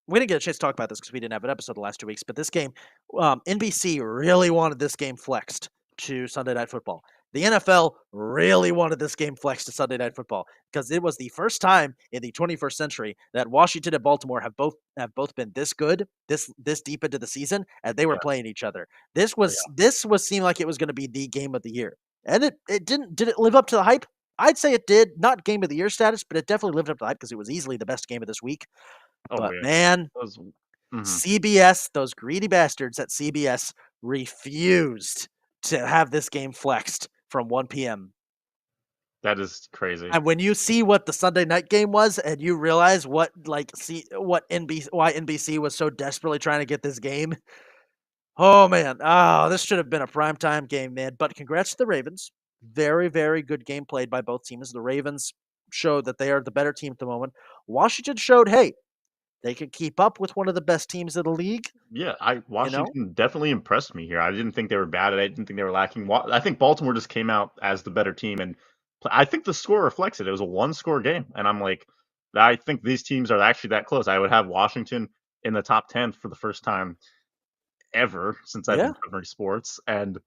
We didn't get a chance to talk about this because we didn't have an episode the last 2 weeks. But this game, NBC really wanted this game flexed to Sunday Night Football. The NFL really wanted this game flexed to Sunday Night Football because it was the first time in the 21st century that Washington and Baltimore have both been this good, this deep into the season, and they were Yeah. playing each other. Oh, yeah. This was seemed like it was going to be the game of the year, and it didn't. Did it live up to the hype? I'd say it did. Not game of the year status, but it definitely lived up to the hype because it was easily the best game of this week. Oh But yeah. man, That was mhm. CBS, those greedy bastards at CBS refused to have this game flexed from 1 p.m. That is crazy. And when you see what the Sunday night game was, and you realize what why NBC was so desperately trying to get this game. Oh man, this should have been a primetime game, man. But congrats to the Ravens. Very, very good game played by both teams. The Ravens showed that they are the better team at the moment. Washington showed, hey, they could keep up with one of the best teams in the league. Yeah, I You know, Washington definitely impressed me here. I didn't think they were bad. I didn't think they were lacking. I think Baltimore just came out as the better team, and I think the score reflects it. It was a one-score game, and I'm like, I think these teams are actually that close. I would have Washington in the top 10 for the first time ever since I've yeah, been covering sports, and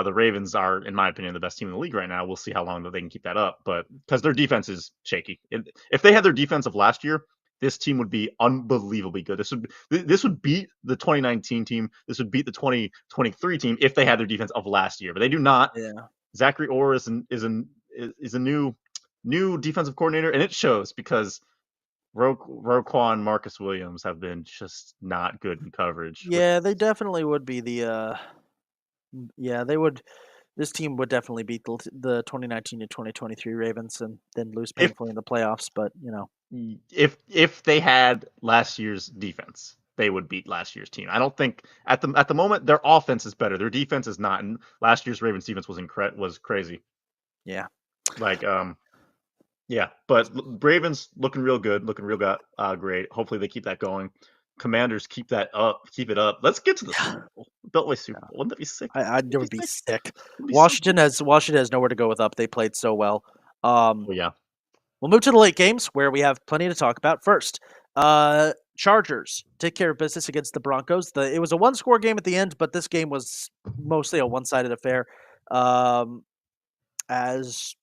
the Ravens are, in my opinion, the best team in the league right now. We'll see how long that they can keep that up, but because their defense is shaky. If they had their defense of last year, this team would be unbelievably good. This would beat the 2019 team. This would beat the 2023 team if they had their defense of last year, but they do not. yeah, Zachary Orr is a new defensive coordinator, and it shows because Roquan Marcus Williams have been just not good in coverage. Which yeah. They definitely would be the. Yeah, they would. This team would definitely beat the 2019 to 2023 Ravens and then lose if painfully in the playoffs. But if they had last year's defense, they would beat last year's team. I don't think at the moment their offense is better. Their defense is not. And last year's Ravens defense was crazy. yeah, Like yeah, but Ravens looking real good, looking real great. Hopefully they keep that going. Commanders keep that up, keep it up. Let's get to the yeah. Super Bowl, Beltway Super Bowl. Wouldn't that be sick? I Wouldn't would that be be sick? sick. It'd be so cool. Washington has nowhere to go with up. They played so well. Oh yeah, We'll move to the late games where we have plenty to talk about. First, Chargers take care of business against the Broncos. It was a one-score game at the end, but this game was mostly a one-sided affair. As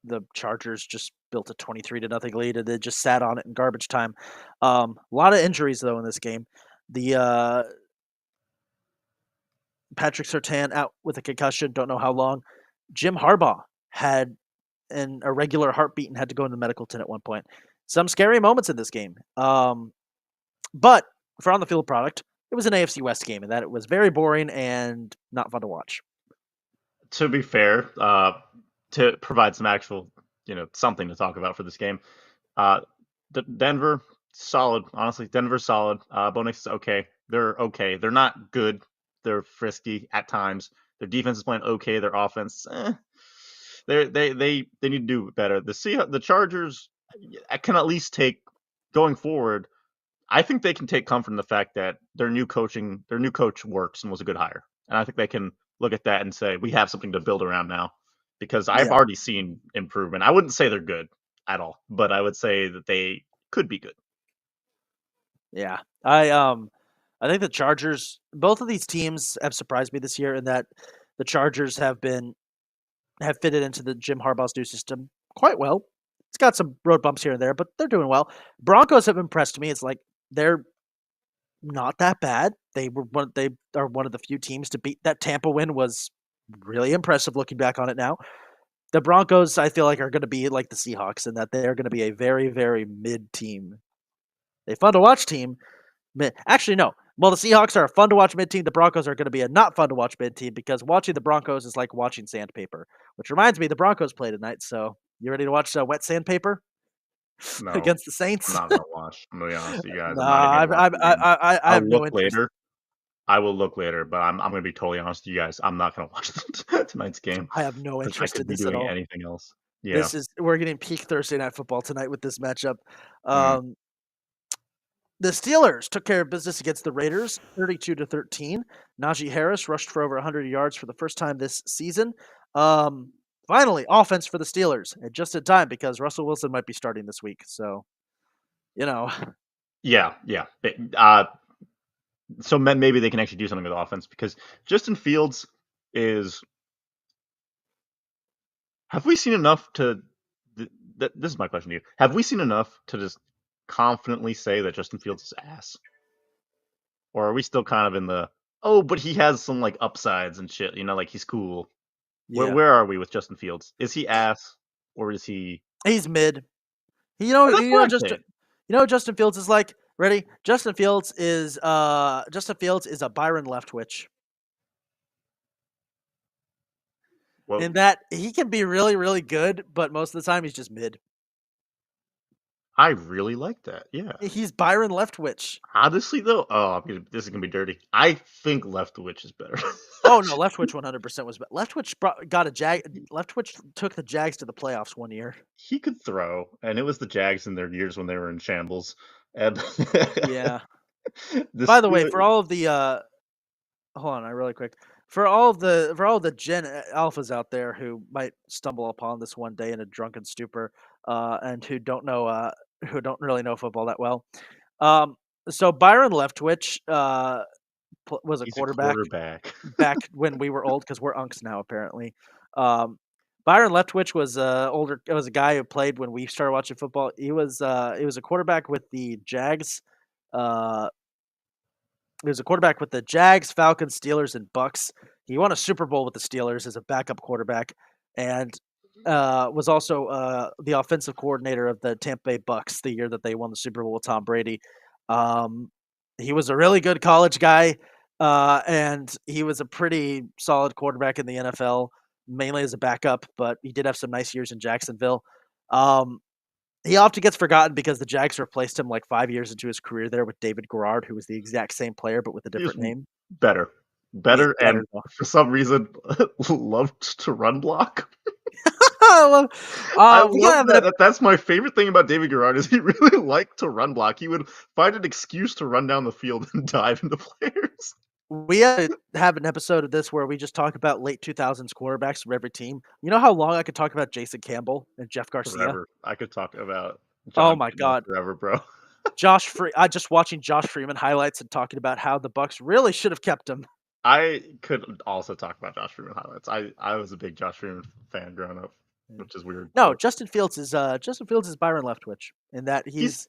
the Chargers just built a 23 to nothing lead and they just sat on it in garbage time. A lot of injuries though in this game. The Patrick Surtain out with a concussion, don't know how long. Jim Harbaugh had an irregular heartbeat and had to go into the medical tent at one point. Some scary moments in this game. But for on the field product, it was an AFC West game and that it was very boring and not fun to watch. to be fair, to provide some actual, something to talk about for this game, uh, Denver solid. Honestly, Denver's solid. Bo Nix is okay. They're okay. They're not good. They're frisky at times. Their defense is playing okay. Their offense, they need to do better. The Chargers, I can at least take going forward. I think they can take comfort in the fact that their new coach works and was a good hire, and I think they can look at that and say we have something to build around now, because I've Yeah, already seen improvement. I wouldn't say they're good at all, but I would say that they could be good. yeah. I think the Chargers. Both of these teams have surprised me this year in that the Chargers have fitted into the Jim Harbaugh's new system quite well. It's got some road bumps here and there, but they're doing well. Broncos have impressed me. It's like they're not that bad. They are one of the few teams to beat. That Tampa win was really impressive looking back on it now. The Broncos, I feel like, are going to be like the Seahawks in that they're going to be a very, very mid team. A fun to watch team. Actually, no. Well, the Seahawks are a fun to watch mid team. The Broncos are going to be a not fun to watch mid team because watching the Broncos is like watching sandpaper. Which reminds me, the Broncos play tonight. So you ready to watch wet sandpaper No, against the I'm Saints? not gonna watch. I'm gonna be honest with you guys. No, I'm not even gonna watch the game. I I'll have no look interest. later. I will look later, but I'm gonna be totally honest with you guys. I'm not gonna watch tonight's game I have no because I interest in could be this at doing all. anything else. Yeah. We're getting peak Thursday night football tonight with this matchup. Mm. Um, the Steelers took care of business against the Raiders, 32-13. Najee Harris rushed for over 100 yards for the first time this season. Um, Finally, offense for the Steelers, and just in time because Russell Wilson might be starting this week. So, you know, Yeah, yeah. So maybe they can actually do something with offense because Justin Fields is. Have we seen enough to? This is my question to you. Have we seen enough to just confidently say that Justin Fields is ass, or are we still kind of in the oh, but he has some like upsides and shit? You know, like he's cool. Where yeah, where are we with Justin Fields? Is he ass or is he? he's mid. Oh, that's what I'm Just saying. Justin Fields is like. Ready? Justin Fields is a Byron Leftwich. Well, In that he can be really, really good, but most of the time he's just mid. I really like that. Yeah. He's Byron Leftwich. Honestly, though, this is gonna be dirty. I think Leftwich is better. Oh no, Leftwich 100% was. Leftwich got a jag. Leftwich took the Jags to the playoffs one year. He could throw, and it was the Jags in their years when they were in shambles. And Yeah. the By the way, Steelers, for all of the hold on, I really quick. For all the Gen Alphas out there who might stumble upon this one day in a drunken stupor, and who don't really know football that well. Um, so Byron Leftwich was a he's a quarterback quarterback. back when we were old because we're unks now apparently. Um, Byron Leftwich was older. It was a guy who played when we started watching football. He was a quarterback with the Jags. Uh, he was a quarterback with the Jags, Falcons, Steelers, and Bucks. He won a Super Bowl with the Steelers as a backup quarterback, and was also the offensive coordinator of the Tampa Bay Bucks the year that they won the Super Bowl with Tom Brady. Um, he was a really good college guy, and he was a pretty solid quarterback in the NFL, mainly as a backup, but he did have some nice years in Jacksonville. Um, he often gets forgotten because the Jags replaced him like 5 years into his career there with David Garrard, who was the exact same player but with a He's different name. better, He's better, better and though. for some reason loved to run block. I love, I we gotta love have that. That's my favorite thing about David Garrard is he really liked to run block. He would find an excuse to run down the field and dive into players. we have to have an episode of this where we just talk about late 2000s quarterbacks from every team. You know how long I could talk about Jason Campbell and Jeff Garcia? Forever. I could talk about Oh John my Kitna god. forever, bro. I just watching Josh Freeman highlights and talking about how the Bucks really should have kept him. I could also talk about Josh Freeman highlights. I was a big Josh Freeman fan growing up, Yeah. which is weird, No, but Justin Fields is Byron Leftwich in that he's he's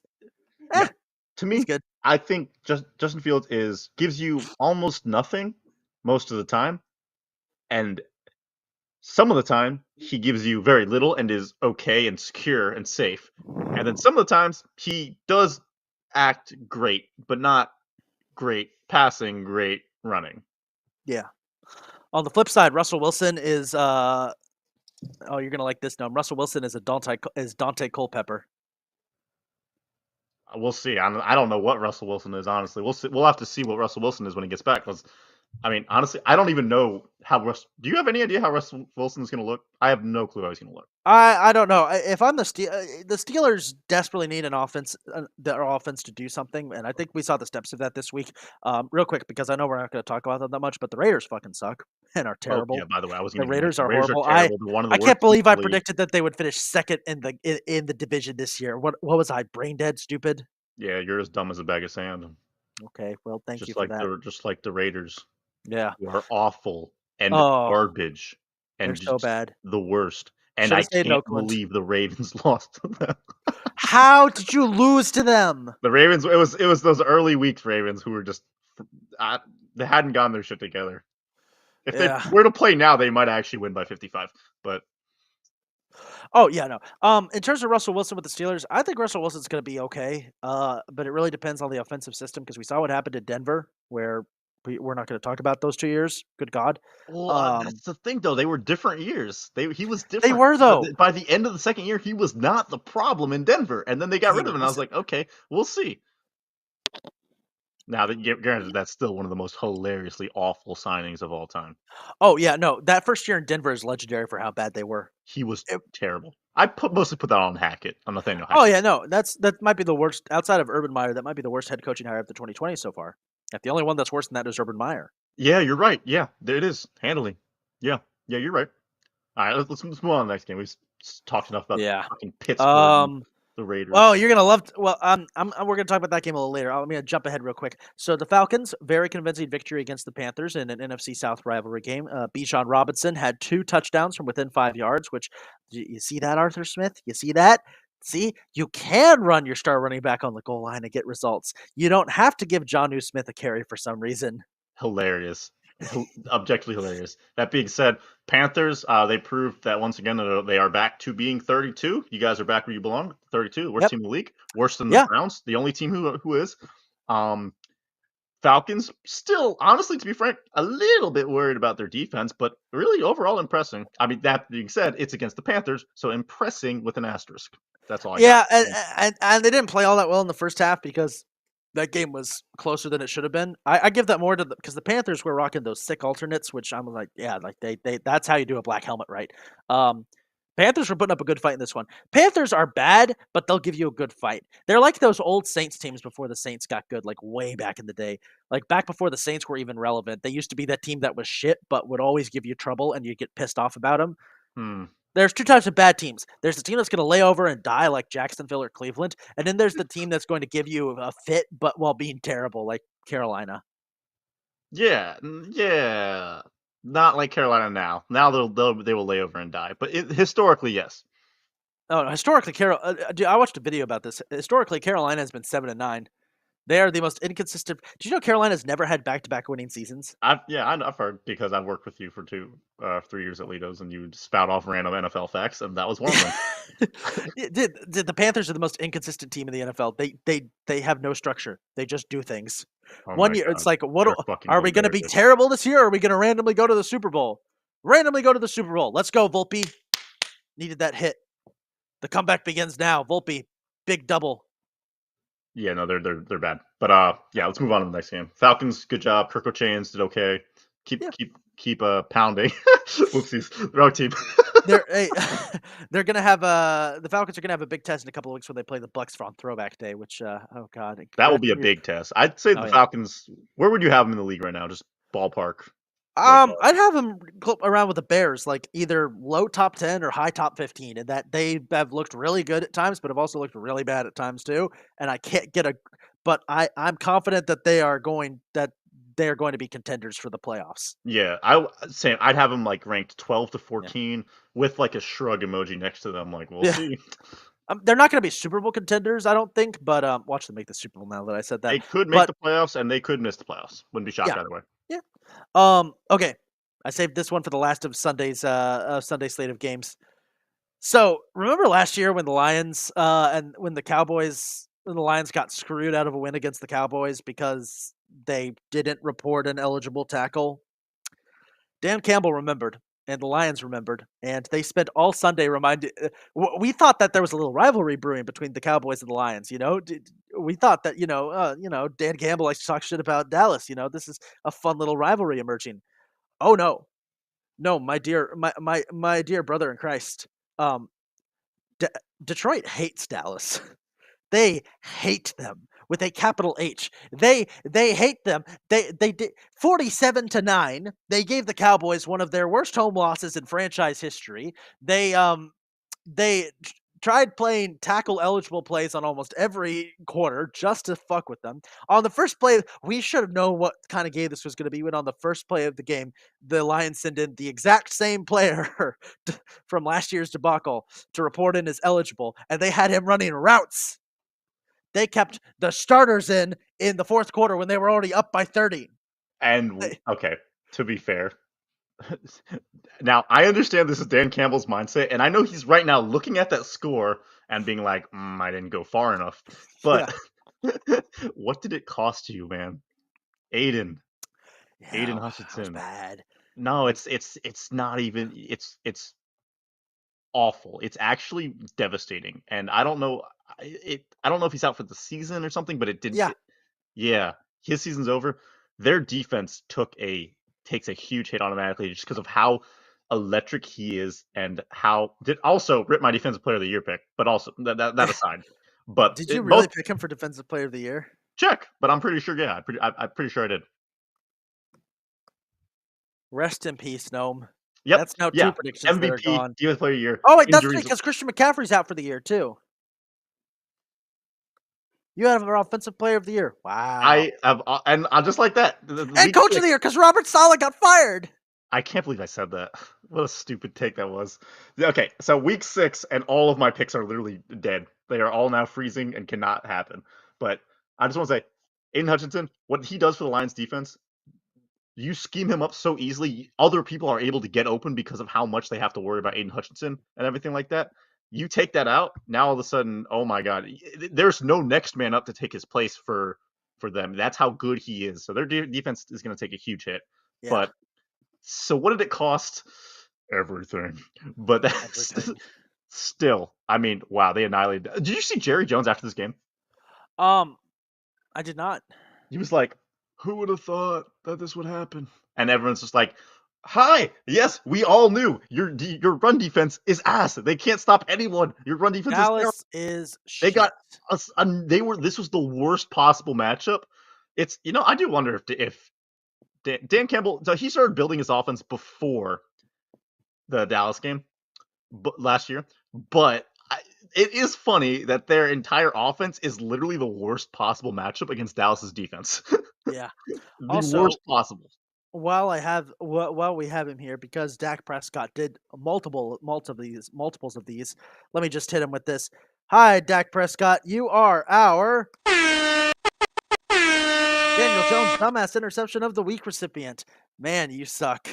yeah. eh, To he's me, good. I think Justin Fields is gives you almost nothing most of the time, and some of the time he gives you very little and is okay and secure and safe. And then some of the times he does act great, but not great passing, great running. Yeah. On the flip side, Russell Wilson is oh, you're gonna like this name. Russell Wilson is Dante Culpepper. We'll see. I don't know what Russell Wilson is, honestly. We'll see. We'll have to see what Russell Wilson is when he gets back. Because I mean, honestly, I don't even know how Russ. Do you have any idea how Russell Wilson is going to look? I have no clue how he's going to look. I don't know. If I'm the Steelers desperately need an offense, their offense to do something, and I think we saw the steps of that this week. Real quick, because I know we're not going to talk about them that much, but the Raiders fucking suck and are Oh yeah, terrible. by the way, I wasn't The even going to Raiders mention are the Raiders are horrible. terrible. They're one of the I worst can't teams believe in I the league. predicted that they would finish second in the division this year. What was I, brain dead, stupid? Yeah, you're as dumb as a bag of sand. Okay, well, thank you Just for like that. the Raiders, Yeah. who are awful and Oh, garbage they're and so just bad. the worst. And Should I have stayed in can't Oakland. believe the Ravens lost to them. How did you lose to them? The Ravens. It was those early weeks Ravens who were just uh, they hadn't gotten their shit together. If they Yeah. were to play now, they might actually win by 55. But Oh yeah, no. In terms of Russell Wilson with the Steelers, I think Russell Wilson's going to be okay. But it really depends on the offensive system because we saw what happened in Denver, where we're not going to talk about those 2 years. Good God. well, Um, that's the thing though. They were different years. He was they different. were though. By the end of the second year, he was not the problem in Denver, and then they got He rid of him. And I was was. like, okay, we'll see. Now that granted, that's still one of the most hilariously awful signings of all time. Oh yeah, no. That first year in Denver is legendary for how bad they were. He was It- terrible. Mostly put that on Hackett, on Nathaniel oh Hackett. yeah, no. That might be the worst outside of Urban Meyer. That might be the worst head coaching hire of the 2020s so far. If the only one that's worse than that is Urban Meyer. Yeah, you're right. Yeah, there it is. Handling. Yeah, yeah, you're right. All right, let's move on to the next game. We've talked enough about Yeah. fucking Pittsburgh and Um, the Raiders. Oh, you're gonna love. Well, we're gonna talk about that game a little later. I'm gonna jump ahead real quick. So the Falcons, very convincing victory against the Panthers in an NFC South rivalry game. Bijan Robinson had 2 touchdowns from within 5 yards. Which you see that, Arthur Smith? You see that? See, you can run your star running back on the goal line and get results. You don't have to give Jonnu Smith a carry for some reason. Hilarious. Objectively hilarious. That being said, Panthers, they proved that once again they are back to being 32. You guys are back where you belong. 32, the worst Yep. team in the league, worse than the Yeah. Browns, the only team who is. Um, Falcons, still, honestly, to be frank, a little bit worried about their defense, but really overall impressing. I mean, that being said, it's against the Panthers, so impressing with an asterisk. That's all I got. Yeah, and they didn't play all that well in the first half because that game was closer than it should have been. I give that more to because the Panthers were rocking those sick alternates, which I'm like, yeah, like they that's how you do a black helmet, right? Um, Panthers were putting up a good fight in this one. Panthers are bad, but they'll give you a good fight. They're like those old Saints teams before the Saints got good, like way back in the day. Like back before the Saints were even relevant. They used to be that team that was shit, but would always give you trouble and you get pissed off about them. Hmm. There's 2 types of bad teams. There's the team that's going to lay over and die like Jacksonville or Cleveland, and then there's the team that's going to give you a fit, but while being terrible, like Carolina. Yeah, yeah. Not like Carolina now. Now they will lay over and die. But historically, yes. Oh, no, historically, dude, I watched a video about this. Historically, Carolina has been 7-9. They are the most inconsistent. Do you know Carolina's never had back-to-back winning seasons? I've heard because I've worked with you for 3 years at Lido's, and you spout off random NFL facts, and that was one of them. The Panthers are the most inconsistent team in the NFL. They have no structure. They just do things. Oh One my year, it's god, like, they're fucking are we going to be hilarious. terrible this year? Or are we going to randomly go to the Super Bowl? Randomly go to the Super Bowl. Let's go, Volpe. Needed that hit. The comeback begins now. Volpe, big double. Yeah, no, they're bad. But yeah, let's move on to the next game. Falcons, good job. Kirko Chains did okay. Yeah. Keep pounding. Whoopsies, wrong team. Hey, the Falcons are gonna have a big test in a couple of weeks when they play the Bucks on Throwback Day, which oh god, That will be a big test. I'd say Oh, the yeah. Falcons. Where would you have them in the league right now? Just ballpark. I'd have them around with the Bears, like either low top 10 or high top 15, and that they have looked really good at times, but have also looked really bad at times too. And I can't get but I'm confident that they are going to be contenders for the playoffs. Yeah, I'd have them like ranked 12 to 14 with like a shrug emoji next to them. Like we'll Yeah. see. They're not going to be Super Bowl contenders, I don't think, but watch them make the Super Bowl now that I said that. They could make But the playoffs and they could miss the playoffs. Wouldn't be shocked yeah, either way. yeah. Okay. I saved this one for the last of Sunday's Sunday slate of games. So remember last year when the Lions and when the Lions got screwed out of a win against the Cowboys because they didn't report an eligible tackle? Dan Campbell remembered, and the Lions remembered, and they spent all Sunday reminding. We thought that there was a little rivalry brewing between the Cowboys and the Lions. You know, we thought that Dan Campbell likes to talk shit about Dallas. This is a fun little rivalry emerging. Oh no, no, my dear brother in Christ. Um, De- Detroit hates Dallas. They hate them with a capital H. They hate them. They did 47-9. They gave the Cowboys one of their worst home losses in franchise history. They tried playing tackle eligible plays on almost every quarter just to fuck with them. On the first play, we should have known what kind of game this was going to be. When on the first play of the game, the Lions send in the exact same player from last year's debacle to report in as eligible, and they had him running routes. They kept the starters in the fourth quarter when they were already up by 30. And okay, to be fair, now I understand this is Dan Campbell's mindset, and I know he's right now looking at that score and being like, I didn't go far enough. Yeah. But what did it cost you, man? Aiden Yeah, that was Hutchinson. bad. No, it's not even it's awful. It's actually devastating. And I don't know I don't know if he's out for the season or something, but it didn't Yeah, yeah, his season's over. Their defense takes a huge hit automatically just because of how electric he is and how did also rip my defensive player of the year pick, but also that aside. But did you both really pick him for defensive player of the year? check, but I'm pretty sure I'm pretty sure I did. Rest in peace, Gnome. Yep. That's now two Yeah. predictions that are MVP, gone. defensive player of the year, Oh wait, that's right, injuries. because Christian McCaffrey's out for the year too. You have our offensive player of the year. Wow. I have, and I just like that. The And week coach of the six, year because Robert Saleh got fired. I can't believe I said that. What a stupid take that was. Okay, so week 6, and all of my picks are literally dead. They are all now freezing and cannot happen. But I just want to say, Aiden Hutchinson, what he does for the Lions defense, you scheme him up so easily, other people are able to get open because of how much they have to worry about Aiden Hutchinson and everything like that. You take that out, now all of a sudden, oh my god, there's no next man up to take his place for them. That's how good he is. So their defense is going to take a huge hit. Yeah, But so what did it cost? Everything. But that's everything. still, I mean, wow, they annihilated. Did you see Jerry Jones after this game? I did not. He was like, "Who would have thought that this would happen?" And everyone's just like, "Hi, yes, we all knew your run defense is ass. They can't stop anyone. Your run defense is terrible. Dallas is They shit. got us. They were. This was the worst possible matchup. It's I do wonder if Dan Campbell. So he started building his offense before the Dallas game, last year. But it is funny that their entire offense is literally the worst possible matchup against Dallas's defense. Yeah. The Also, worst possible. while we have him here, because Dak Prescott did multiples of these, let me just hit him with this. Hi, Dak Prescott. You are our Daniel Jones dumbass interception of the week recipient. Man, you suck.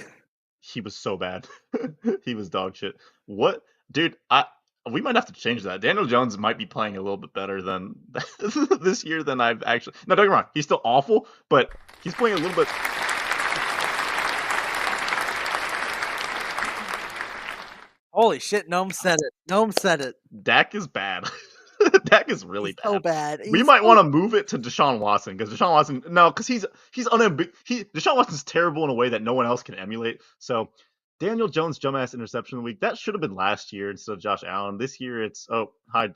He was so bad. He was dog shit. What, dude? We might have to change that. Daniel Jones might be playing a little bit better than this year than I've actually. No, don't get me wrong. He's still awful, but he's playing a little bit. Holy shit, Gnome said it. Gnome said it. Dak is bad. Dak is really He's bad. so bad. We might want to move it to Deshaun Watson because Deshaun Watson, no, because he's Deshaun Watson's terrible in a way that no one else can emulate. So Daniel Jones dumbass interception of the week, that should have been last year instead of Josh Allen. This year it's hi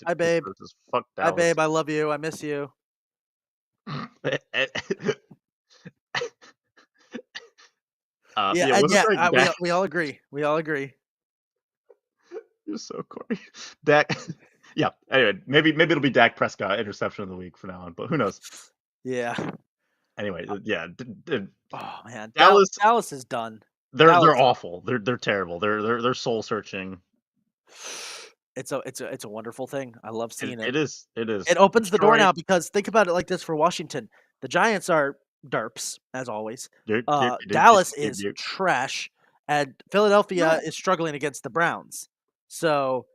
Hi, babe. versus fuck Hi, Dallas. babe. I love you. I miss you. Yeah, wasn't right, Dak. we all agree. We all agree. You're so corny. Dak. Yeah. Anyway, maybe it'll be Dak Prescott interception of the week from now on, but who knows? Yeah. Anyway, yeah. Oh man, Dallas. Dallas is done. They're Dallas. awful. They're terrible. They're soul searching. It's a wonderful thing. I love seeing it. It is. It opens the door Detroit, now because think about it like this for Washington. The Giants are derps as always. Dallas is trash, and Philadelphia is struggling against the Browns. So,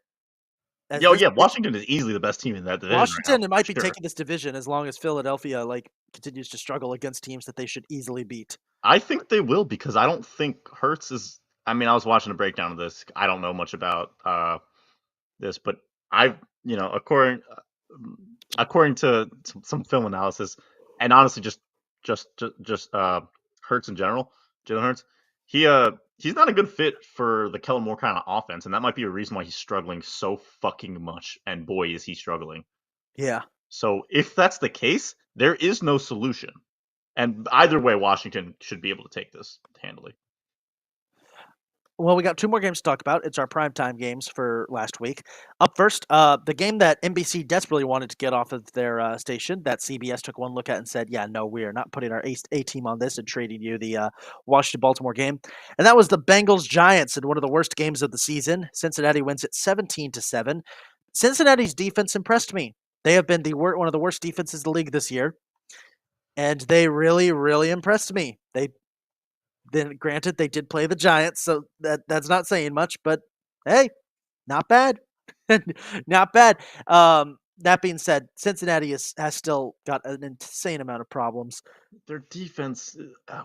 Washington is easily the best team in that division. Washington right now, might be taking this division as long as Philadelphia continues to struggle against teams that they should easily beat. I think they will because I don't think Hurts is. I mean, I was watching a breakdown of this. I don't know much about this, but according according to some film analysis, and honestly, just Hurts in general, Jalen Hurts, he's not a good fit for the Kellen Moore kind of offense, and that might be a reason why he's struggling so fucking much. And boy, is he struggling. Yeah. So if that's the case, there is no solution. And either way, Washington should be able to take this handily. Well, we got two more games to talk about. It's our primetime games for last week. Up first, the game that NBC desperately wanted to get off of their station, that CBS took one look at and said, yeah, no, we are not putting our A team on this and trading you the Washington-Baltimore game. And that was the Bengals-Giants in one of the worst games of the season. Cincinnati wins it 17-7. Cincinnati's defense impressed me. They have been one of the worst defenses in the league this year. And they really, really impressed me. Then granted, they did play the Giants, so that's not saying much, but hey, not bad. Not bad. That being said, Cincinnati has still got an insane amount of problems. Their defense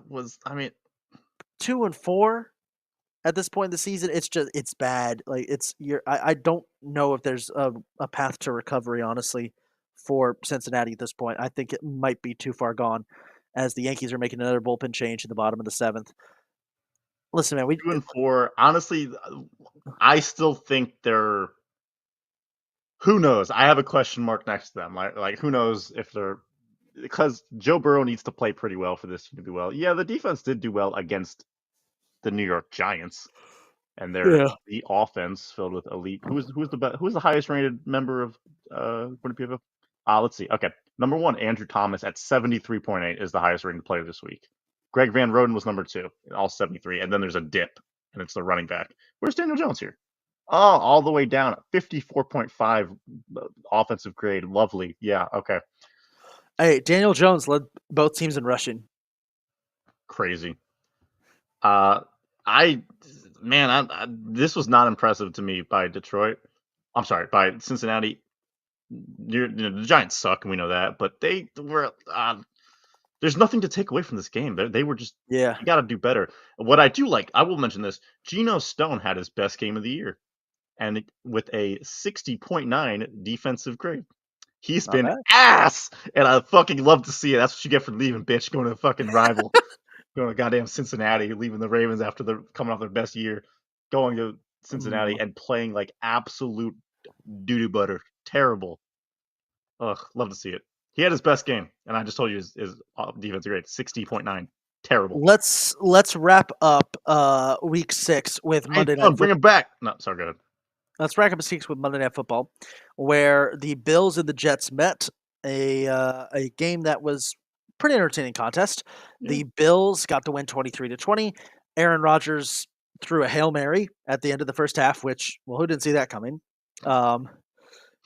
was, I mean, 2-4 at this point in the season. It's bad. Like I don't know if there's a path to recovery, honestly, for Cincinnati at this point. I think it might be too far gone, as the Yankees are making another bullpen change in the bottom of the seventh. Listen, man, 2-4. Honestly, I still think they're. Who knows? I have a question mark next to them. Like who knows if they're, because Joe Burrow needs to play pretty well for this team to do well. Yeah, the defense did do well against the New York Giants and their yeah. elite offense filled with elite. Who's the highest rated member of Winnipeg? Let's see. Okay, number one, Andrew Thomas at 73.8 is the highest rated player this week. Greg Van Roden was number two, all 73, and then there's a dip, and it's the running back. Where's Daniel Jones here? Oh, all the way down at 54.5 offensive grade. Lovely. Yeah, okay. Hey, Daniel Jones led both teams in rushing. Crazy. I man, this was not impressive to me by Detroit. I'm sorry, by Cincinnati. The Giants suck, and we know that, but they were. There's nothing to take away from this game. They were just. Yeah. You got to do better. What I do like, I will mention this. Geno Stone had his best game of the year, and with a 60.9 defensive grade. He's Not been bad. ass, and I fucking love to see it. That's what you get for leaving, bitch. Going to a fucking rival, going to goddamn Cincinnati, leaving the Ravens after they're coming off their best year, going to Cincinnati and playing like absolute doo-doo butter. Terrible. Ugh, love to see it. He had his best game, and I just told you his defensive grade 60.9. Terrible. Let's wrap up week 6 with Hey, Monday Night son, bring Football. him back. No, sorry, go ahead. Let's wrap up 6 with Monday Night Football, where the Bills and the Jets met, a game that was pretty entertaining contest. Yeah. The Bills got the win 23-20. Aaron Rodgers threw a Hail Mary at the end of the first half, which, well, who didn't see that coming?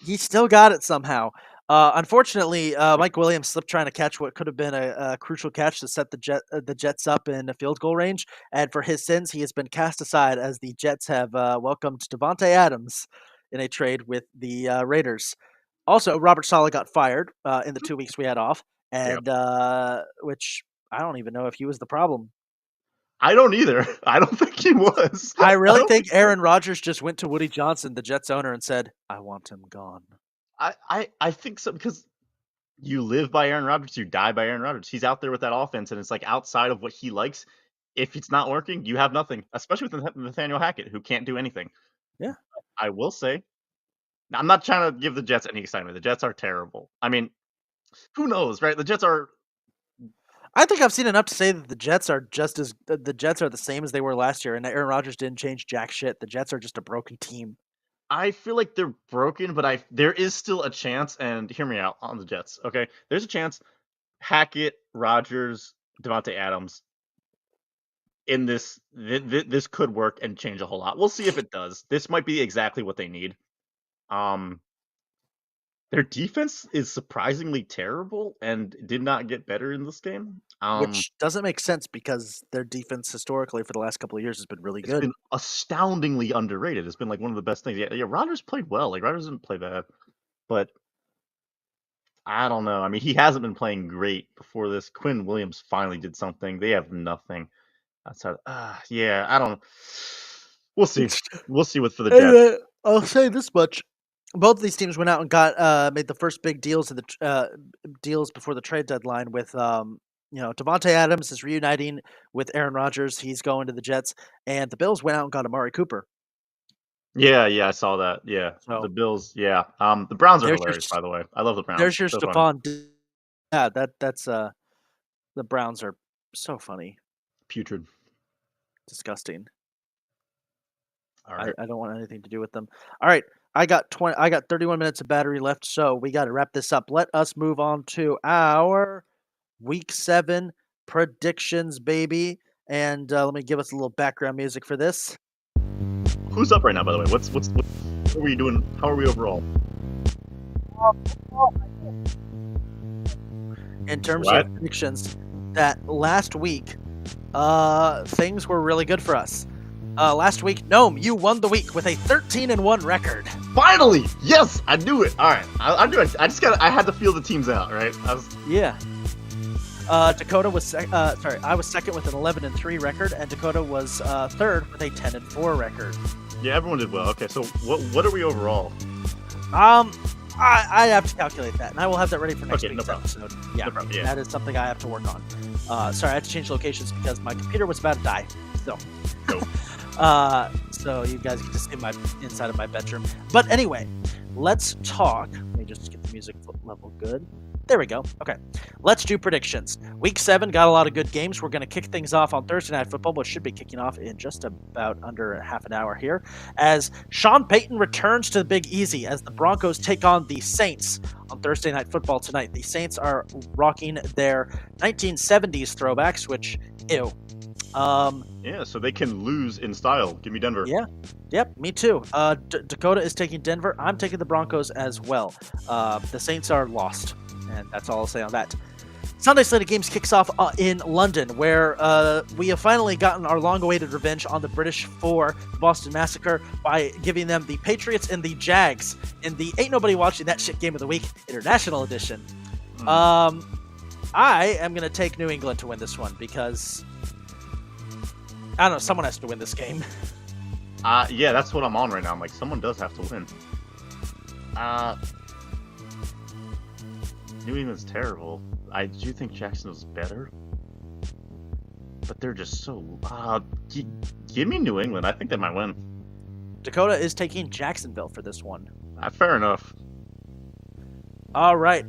He still got it somehow. Unfortunately, Mike Williams slipped trying to catch what could have been a crucial catch to set the Jets up in a field goal range. And for his sins, he has been cast aside as the Jets have welcomed Devontae Adams in a trade with the Raiders. Also, Robert Saleh got fired in the 2 weeks we had off, Yep. and which I don't even know if he was the problem. I don't either. I don't think he was. I I really don't think think Aaron Rodgers just went to Woody Johnson, the Jets owner, and said, "I want him gone." I think so, because you live by Aaron Rodgers, you die by Aaron Rodgers. He's out there with that offense, and it's like outside of what he likes. If it's not working, you have nothing, especially with Nathaniel Hackett, who can't do anything. Yeah. I will say, I'm not trying to give the Jets any excitement. The Jets are terrible. I mean, who knows, right? The Jets are. I think I've seen enough to say that the Jets are the Jets are the same as they were last year, and Aaron Rodgers didn't change jack shit. The Jets are just a broken team. I feel like they're broken, but there is still a chance. And hear me out on the Jets, okay? There's a chance. Hackett, Rodgers, Devontae Adams, in this could work and change a whole lot. We'll see if it does. This might be exactly what they need. Um, their defense is surprisingly terrible and did not get better in this game. Which doesn't make sense because their defense historically for the last couple of years has been really It's good. been astoundingly underrated. It's been like one of the best things. Yeah, Rodgers played well. Like Rodgers didn't play bad, but I don't know. I mean, he hasn't been playing great before this. Quinn Williams finally did something. They have nothing outside. Yeah, I don't. We'll see. We'll see what for the Jets. I'll say this much: both of these teams went out and got made the first big deals deals before the trade deadline with Devontae Adams is reuniting with Aaron Rodgers. He's going to the Jets, and the Bills went out and got Amari Cooper. Yeah, I saw that. Yeah, the So Bills. Yeah, the Browns are there's your hilarious, by the way. I love the there's Browns. your So funny, Yeah, that's the Browns are so funny, putrid. disgusting. All I, right. I don't want anything to do with them. All right, I got 31 minutes of battery left, so we got to wrap this up. Let us move on to our Week 7 predictions, baby. And let me give us a little background music for this. Who's up right now, by the way? What are we doing? How are we overall? In terms What? of predictions, that last week, things were really good for us. Last week, Gnome, you won the week with a 13-1 record. Finally! Yes, I knew it. All right, I knew it. I had to feel the teams out, right? Yeah. Dakota was I was second with an 11-3 record, and Dakota was third with a 10-4 record. Yeah, everyone did well. Okay, so what are we overall? I have to calculate that, and I will have that ready for next week's episode. Yeah, no problem, yeah, that is something I have to work on. Sorry, I had to change locations because my computer was about to die. So, so you guys can just see my inside of my bedroom. But anyway, let's talk. Let me just get the music level good. There we go. Okay, let's do predictions. Week 7 got a lot of good games. We're going to kick things off on Thursday Night Football, which should be kicking off in just about under half an hour here, as Sean Payton returns to the Big Easy as the Broncos take on the Saints on Thursday Night Football tonight. The Saints are rocking their 1970s throwbacks, which, ew. Yeah, so they can lose in style. Give me Denver. Yeah. Yep, me too. Dakota is taking Denver. I'm taking the Broncos as well. The Saints are lost, and that's all I'll say on that. Sunday slate of games kicks off in London, where we have finally gotten our long-awaited revenge on the British for the Boston Massacre by giving them the Patriots and the Jags in the Ain't Nobody Watching That Shit Game of the Week International Edition. I am going to take New England to win this one because, I don't know, someone has to win this game. Yeah, that's what I'm on right now. I'm like, someone does have to win. New England's terrible. I do think Jacksonville's better, but they're just so. Give me New England. I think they might win. Dakota is taking Jacksonville for this one. Fair enough. All right.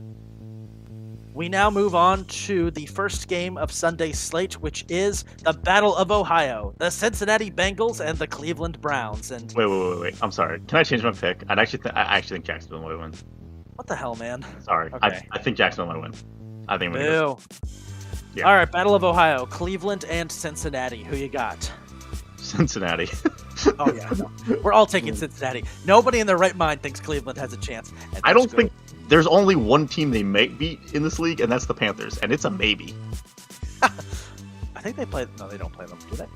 We now move on to the first game of Sunday's slate, which is the Battle of Ohio, the Cincinnati Bengals and the Cleveland Browns. And wait. I'm sorry. Can I change my pick? I actually think Jacksonville might win. What the hell, man? Sorry. Okay. I think Jacksonville might win. I think we Boo. Yeah. All right, Battle of Ohio, Cleveland and Cincinnati. Who you got? Cincinnati. Oh, yeah. No. We're all taking Cincinnati. Nobody in their right mind thinks Cleveland has a chance. I don't think there's only one team they may beat in this league, and that's the Panthers, and it's a maybe. I think they play. No, they don't play them, do they?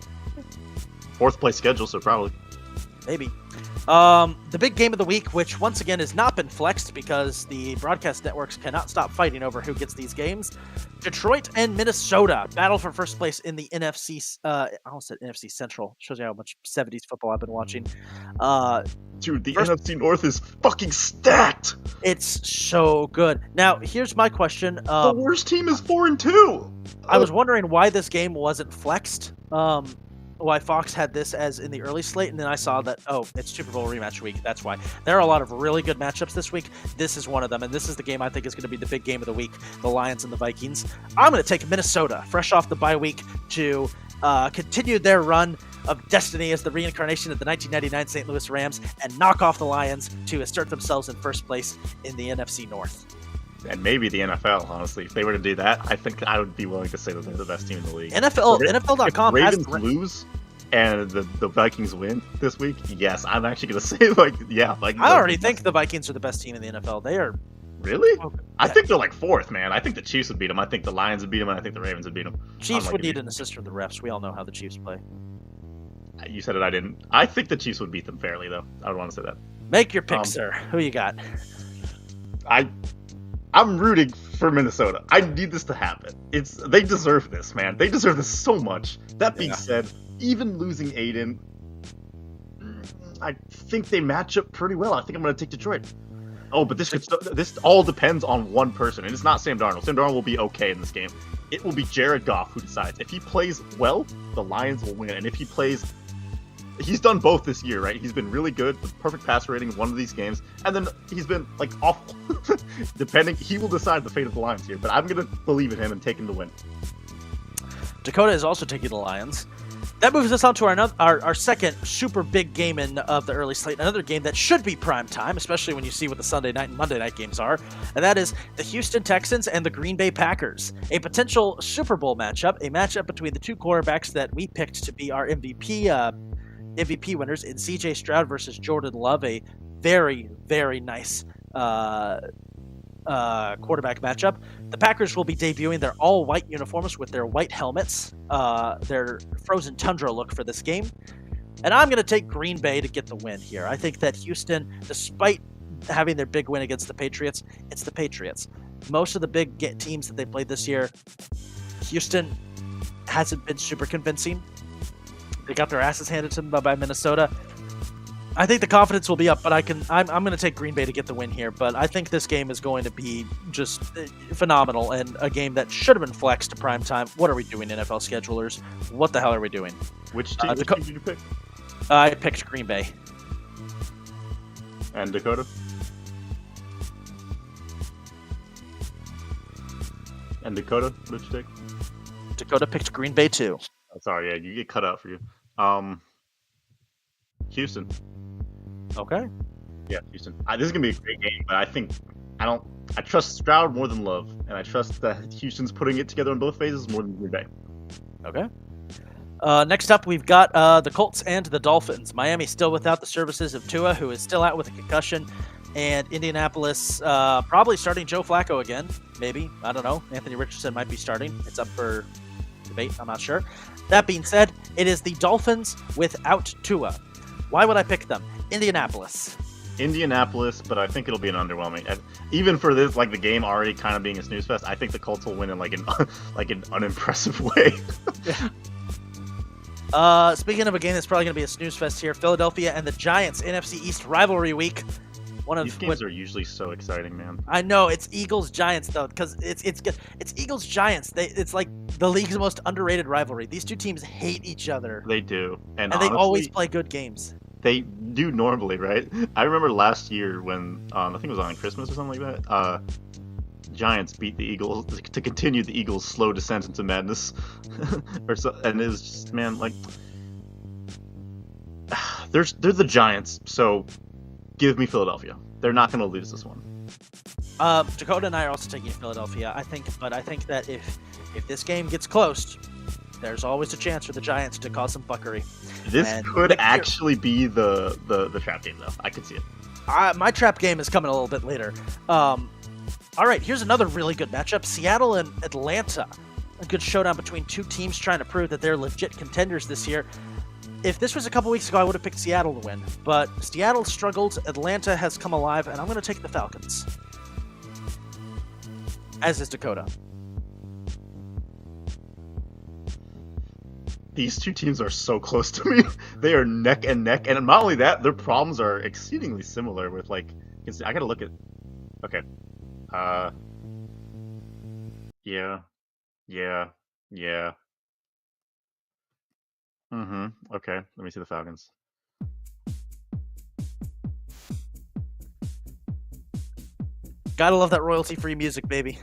Fourth place schedule, so probably. Maybe. The big game of the week, which once again has not been flexed because the broadcast networks cannot stop fighting over who gets these games. Detroit and Minnesota battle for first place in the NFC. I almost said NFC Central. Shows you how much 70s football I've been watching. Dude, the NFC North is fucking stacked. It's so good. Now, here's my question. The worst team is 4-2. I was wondering why this game wasn't flexed. Why Fox had this as in the early slate, and then I saw that, it's Super Bowl rematch week. That's why. There are a lot of really good matchups this week. This is one of them, and this is the game I think is going to be the big game of the week, the Lions and the Vikings. I'm going to take Minnesota, fresh off the bye week, to continue their run of destiny as the reincarnation of the 1999 St. Louis Rams and knock off the Lions to assert themselves in first place in the NFC North. And maybe the NFL, honestly. If they were to do that, I think I would be willing to say that they're the best team in the league. NFL.com if Ravens lose and the Vikings win this week, yes, I'm actually going to say, Vikings. I already think the Vikings are the best team in the NFL. They are. Really? Okay. I think they're like fourth, man. I think the Chiefs would beat them. I think the Lions would beat them, and I think the Ravens would beat them. Chiefs would need an assist from the refs. We all know how the Chiefs play. You said it, I didn't. I think the Chiefs would beat them fairly, though. I would want to say that. Make your pick, sir. Who you got? I'm rooting for Minnesota. I need this to happen. They deserve this, man. They deserve this so much. That being said, even losing Aiden, I think they match up pretty well. I think I'm going to take Detroit. Oh, but this all depends on one person, and it's not Sam Darnold. Sam Darnold will be okay in this game. It will be Jared Goff who decides. If he plays well, the Lions will win, and if he plays, he's done both this year, right? He's been really good with perfect passer rating in one of these games, and then he's been like awful. Depending, he will decide the fate of the Lions here, but I'm going to believe in him and take him to win. Dakota is also taking the Lions. That moves us on to our second super big game of the early slate. Another game that should be prime time, especially when you see what the Sunday night and Monday night games are. And that is the Houston Texans and the Green Bay Packers. A potential Super Bowl matchup, a matchup between the two quarterbacks that we picked to be our MVP winners in C.J. Stroud versus Jordan Love. A very, very nice quarterback matchup. The Packers will be debuting their all-white uniforms with their white helmets, their frozen tundra look for this game. And I'm going to take Green Bay to get the win here. I think that Houston, despite having their big win against the Patriots, it's the Patriots. Most of the big teams that they played this year, Houston hasn't been super convincing. They got their asses handed to them by Minnesota. I think the confidence will be up, but I'm going to take Green Bay to get the win here. But I think this game is going to be just phenomenal and a game that should have been flexed to prime time. What are we doing, NFL schedulers? What the hell are we doing? Which team did you pick? I picked Green Bay. And Dakota? And Dakota, what did you take? Dakota picked Green Bay too. Oh, sorry, yeah, you get cut out for you. Houston. Okay. Yeah, Houston. This is gonna be a great game, but I trust Stroud more than Love, and I trust that Houston's putting it together in both phases more than Green Bay. Okay. Next up, we've got the Colts and the Dolphins. Miami still without the services of Tua, who is still out with a concussion, and Indianapolis probably starting Joe Flacco again. Maybe, I don't know. Anthony Richardson might be starting. It's up for debate. I'm not sure. That being said, it is the Dolphins without Tua. Why would I pick them? Indianapolis, but I think it'll be an underwhelming. Even for this, like the game already kind of being a snooze fest, I think the Colts will win in like an unimpressive way. Speaking of a game that's probably going to be a snooze fest here, Philadelphia and the Giants, NFC East rivalry week. These games are usually so exciting, man. I know it's Eagles Giants though, because it's Eagles Giants. It's like the league's most underrated rivalry. These two teams hate each other. They do, and honestly, they always play good games. They do normally, right? I remember last year when I think it was on Christmas or something like that. Giants beat the Eagles to continue the Eagles' slow descent into madness, and it was just, man, like they're the Giants, so. Give me Philadelphia. They're not going to lose this one. Dakota and I are also taking Philadelphia. I think that if this game gets close, there's always a chance for the Giants to cause some fuckery. This could actually be the trap game, though. I could see it. My trap game is coming a little bit later. All right, here's another really good matchup: Seattle and Atlanta. A good showdown between two teams trying to prove that they're legit contenders this year. If this was a couple weeks ago, I would have picked Seattle to win. But Seattle struggled, Atlanta has come alive, and I'm going to take the Falcons. As is Dakota. These two teams are so close to me. They are neck and neck. And not only that, their problems are exceedingly similar with, like... I got to look at... Okay. Yeah. Okay, let me see the Falcons. Gotta love that royalty-free music, baby.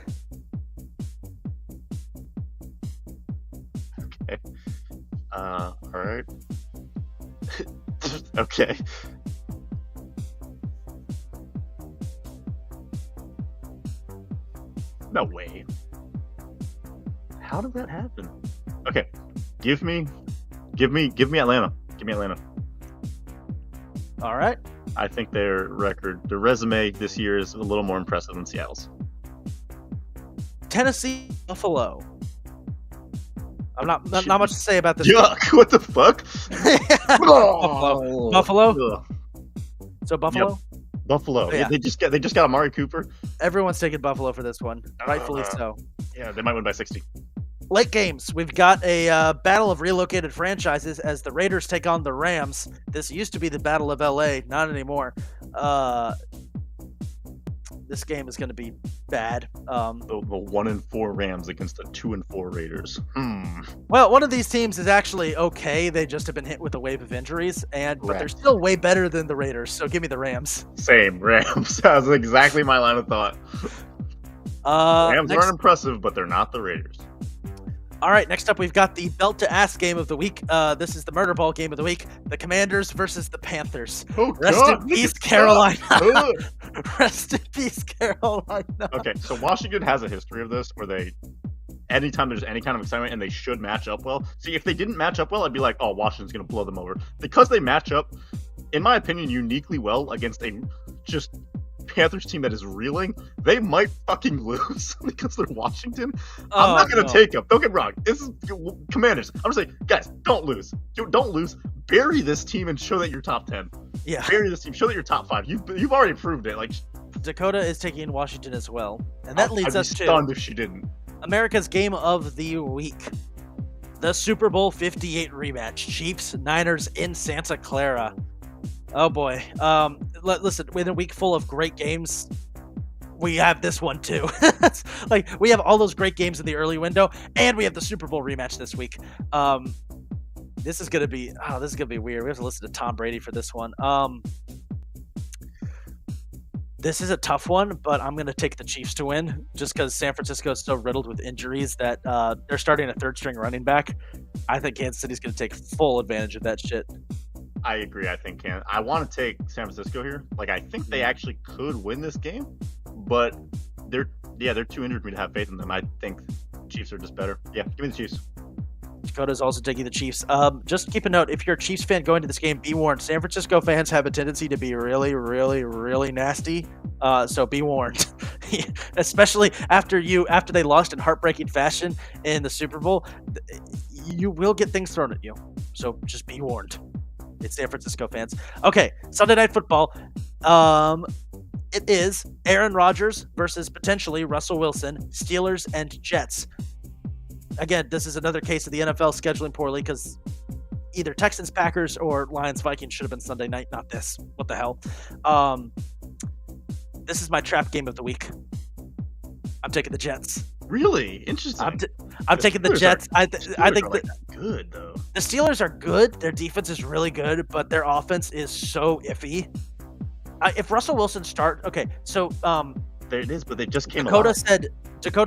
Okay. Alright. Okay. No way. How did that happen? Okay. Give me Atlanta. Give me Atlanta. All right. I think their resume this year is a little more impressive than Seattle's. Tennessee, Buffalo. I'm not much to say about this. Yuck! What the fuck? Buffalo. Ugh. So Buffalo. Yep. Buffalo. Yeah. They just got Amari Cooper. Everyone's taking Buffalo for this one, rightfully so. Yeah, they might win by 60. Late games. We've got a battle of relocated franchises as the Raiders take on the Rams. This used to be the Battle of LA, not anymore. This game is going to be bad. The 1-4 Rams against the 2-4 Raiders. Well, one of these teams is actually okay. They just have been hit with a wave of injuries, but they're still way better than the Raiders. So give me the Rams. Same, Rams. That's exactly my line of thought. Rams aren't impressive, but they're not the Raiders. All right, next up, we've got the belt-to-ass game of the week. This is the murder ball game of the week. The Commanders versus the Panthers. Oh, Rest God, in peace, Carolina. Rest in peace, Carolina. Okay, so Washington has a history of this where anytime there's any kind of excitement and they should match up well. See, if they didn't match up well, I'd be like, oh, Washington's going to blow them over. Because they match up, in my opinion, uniquely well against a just Panthers team that is reeling, they might fucking lose because they're Washington. I'm not going to take them. Don't get me wrong. This is Commanders. I'm going to say, guys, don't lose. Don't lose. Bury this team and show that you're top 10. Yeah. Bury this team. Show that you're top 5. You've already proved it. Like, Dakota is taking Washington as well. And that leads us to stunned if she didn't. America's game of the week. The Super Bowl 58 rematch. Chiefs, Niners in Santa Clara. Oh boy. Listen, in a week full of great games, we have this one too. Like, we have all those great games in the early window, and we have the Super Bowl rematch this week. This is gonna be weird. We have to listen to Tom Brady for this one. This is a tough one, but I'm going to take the Chiefs to win just because San Francisco is so riddled with injuries that they're starting a third-string running back. I think Kansas City's going to take full advantage of that shit. I agree. I want to take San Francisco here. Like, I think they actually could win this game, but they're too injured for me to have faith in them. I think Chiefs are just better. Yeah, give me the Chiefs. Dakota's also taking the Chiefs. Just keep a note, if you're a Chiefs fan going to this game, be warned. San Francisco fans have a tendency to be really, really, really nasty. So be warned. Especially after they lost in heartbreaking fashion in the Super Bowl, you will get things thrown at you. So just be warned. It's San Francisco fans. Okay, Sunday Night Football. It is Aaron Rodgers versus potentially Russell Wilson, Steelers and Jets. Again, this is another case of the NFL scheduling poorly because either Texans, Packers, or Lions, Vikings should have been Sunday night, not this. What the hell? This is my trap game of the week. I'm taking the Jets. Really? Interesting. I'm taking the Jets. I think good though. The Steelers are good. Their defense is really good, but their offense is so iffy. If Russell Wilson there it is, but they just came. Dakota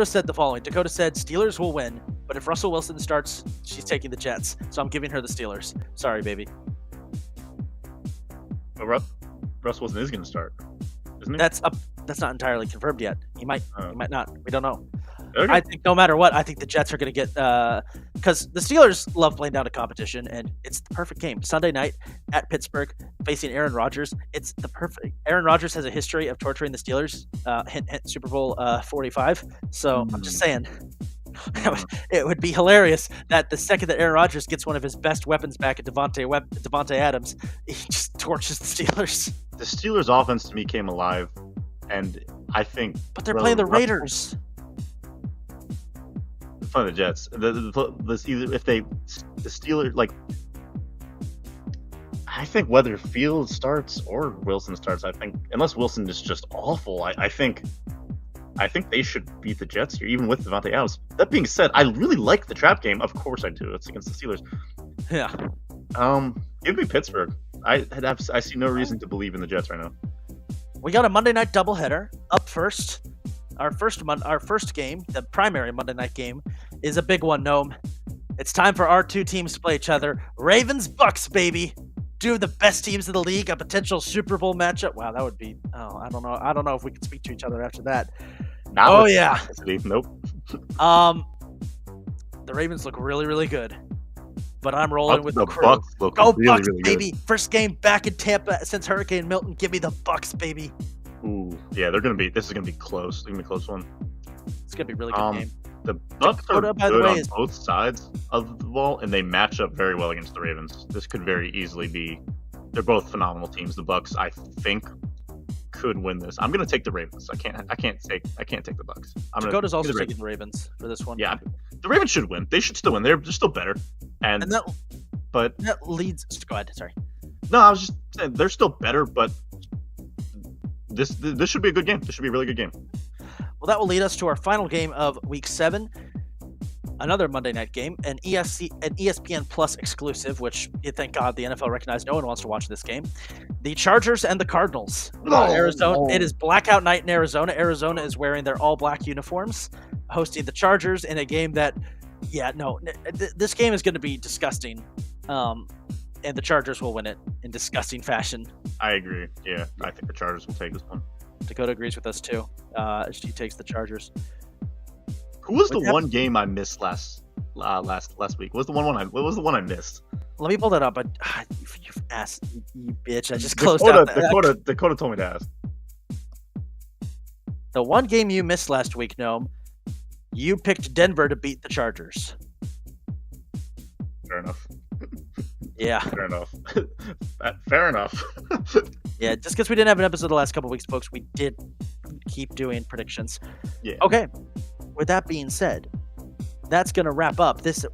said the following. Dakota said Steelers will win, but if Russell Wilson starts, she's taking the Jets. So I'm giving her the Steelers. Sorry, baby. But Russell Wilson is going to start, isn't he? That's not entirely confirmed yet. He might not. We don't know. Okay. I think no matter what, I think the Jets are going to get because the Steelers love playing down to competition, and it's the perfect game. Sunday night at Pittsburgh, facing Aaron Rodgers. It's the perfect. Aaron Rodgers has a history of torturing the Steelers. Hint, Super Bowl 45. So I'm just saying, it would be hilarious that the second that Aaron Rodgers gets one of his best weapons back at Devontae Adams, he just torches the Steelers. The Steelers' offense to me came alive, and I think. But they're playing the Raiders. The Jets. The Steelers, like, I think whether Fields starts or Wilson starts, I think unless Wilson is just awful, I think they should beat the Jets here, even with Devontae Adams. That being said, I really like the trap game. Of course I do. It's against the Steelers. Yeah. Give me Pittsburgh. I see no reason to believe in the Jets right now. We got a Monday night doubleheader up first. Our first game, the primary Monday night game, is a big one, Gnome. It's time for our two teams to play each other. Ravens, Bucks, baby. Two of the best teams in the league, a potential Super Bowl matchup. Wow, that would be. Oh, I don't know. I don't know if we can speak to each other after that. Yeah. Nope. The Ravens look really, really good. But I'm rolling with the crew. Bucks look Go really, Bucks, really baby! First game back in Tampa since Hurricane Milton. Give me the Bucks, baby. Ooh, yeah, this is gonna be close. It's gonna be a close one. It's gonna be a really good game. The Bucks Dakota, are by the good way, on both sides of the ball, and they match up very well against the Ravens. This could very easily be. They're both phenomenal teams. The Bucks, I think, could win this. I'm gonna take the Ravens. I can't take the Bucks. Dakota's also taking the Ravens for this one. Yeah, The Ravens should win. They should still win. They're still better. And that leads. Go ahead. Sorry. No, I was just saying they're still better, but this should be a good game. This should be a really good game. Well, that will lead us to our final game of Week 7. Another Monday night game, an ESPN Plus exclusive, which, thank God, the NFL recognized no one wants to watch this game. The Chargers and the Cardinals. Arizona. No. It is blackout night in Arizona. Arizona is wearing their all-black uniforms, hosting the Chargers in a game that, this game is going to be disgusting, and the Chargers will win it in disgusting fashion. I agree. Yeah, I think the Chargers will take this one. Dakota agrees with us too. She takes the Chargers. Who was the one game I missed last week? What was the one I missed? Let me pull that up. You ass, you bitch! I just closed out. Dakota told me to ask. The one game you missed last week, Gnome, you picked Denver to beat the Chargers. Fair enough. Yeah. Fair enough. Fair enough. Yeah, just because we didn't have an episode the last couple of weeks, folks, we did keep doing predictions. Yeah. Okay. With that being said, that's going to wrap up this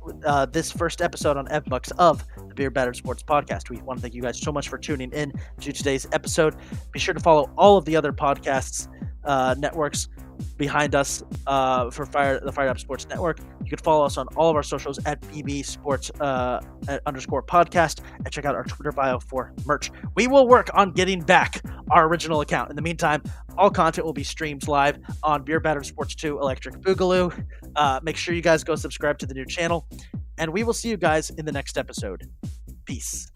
first episode on FBucks of the Beer Battered Sports podcast. We want to thank you guys so much for tuning in to today's episode. Be sure to follow all of the other podcasts networks behind us for the Fired Up Sports Network. You can follow us on all of our socials at BB Sports _podcast and check out our Twitter bio for merch. We will work on getting back our original account. In the meantime, all content will be streamed live on Beer Battered Sports 2 Electric Boogaloo. Make sure you guys go subscribe to the new channel, and we will see you guys in the next episode. Peace.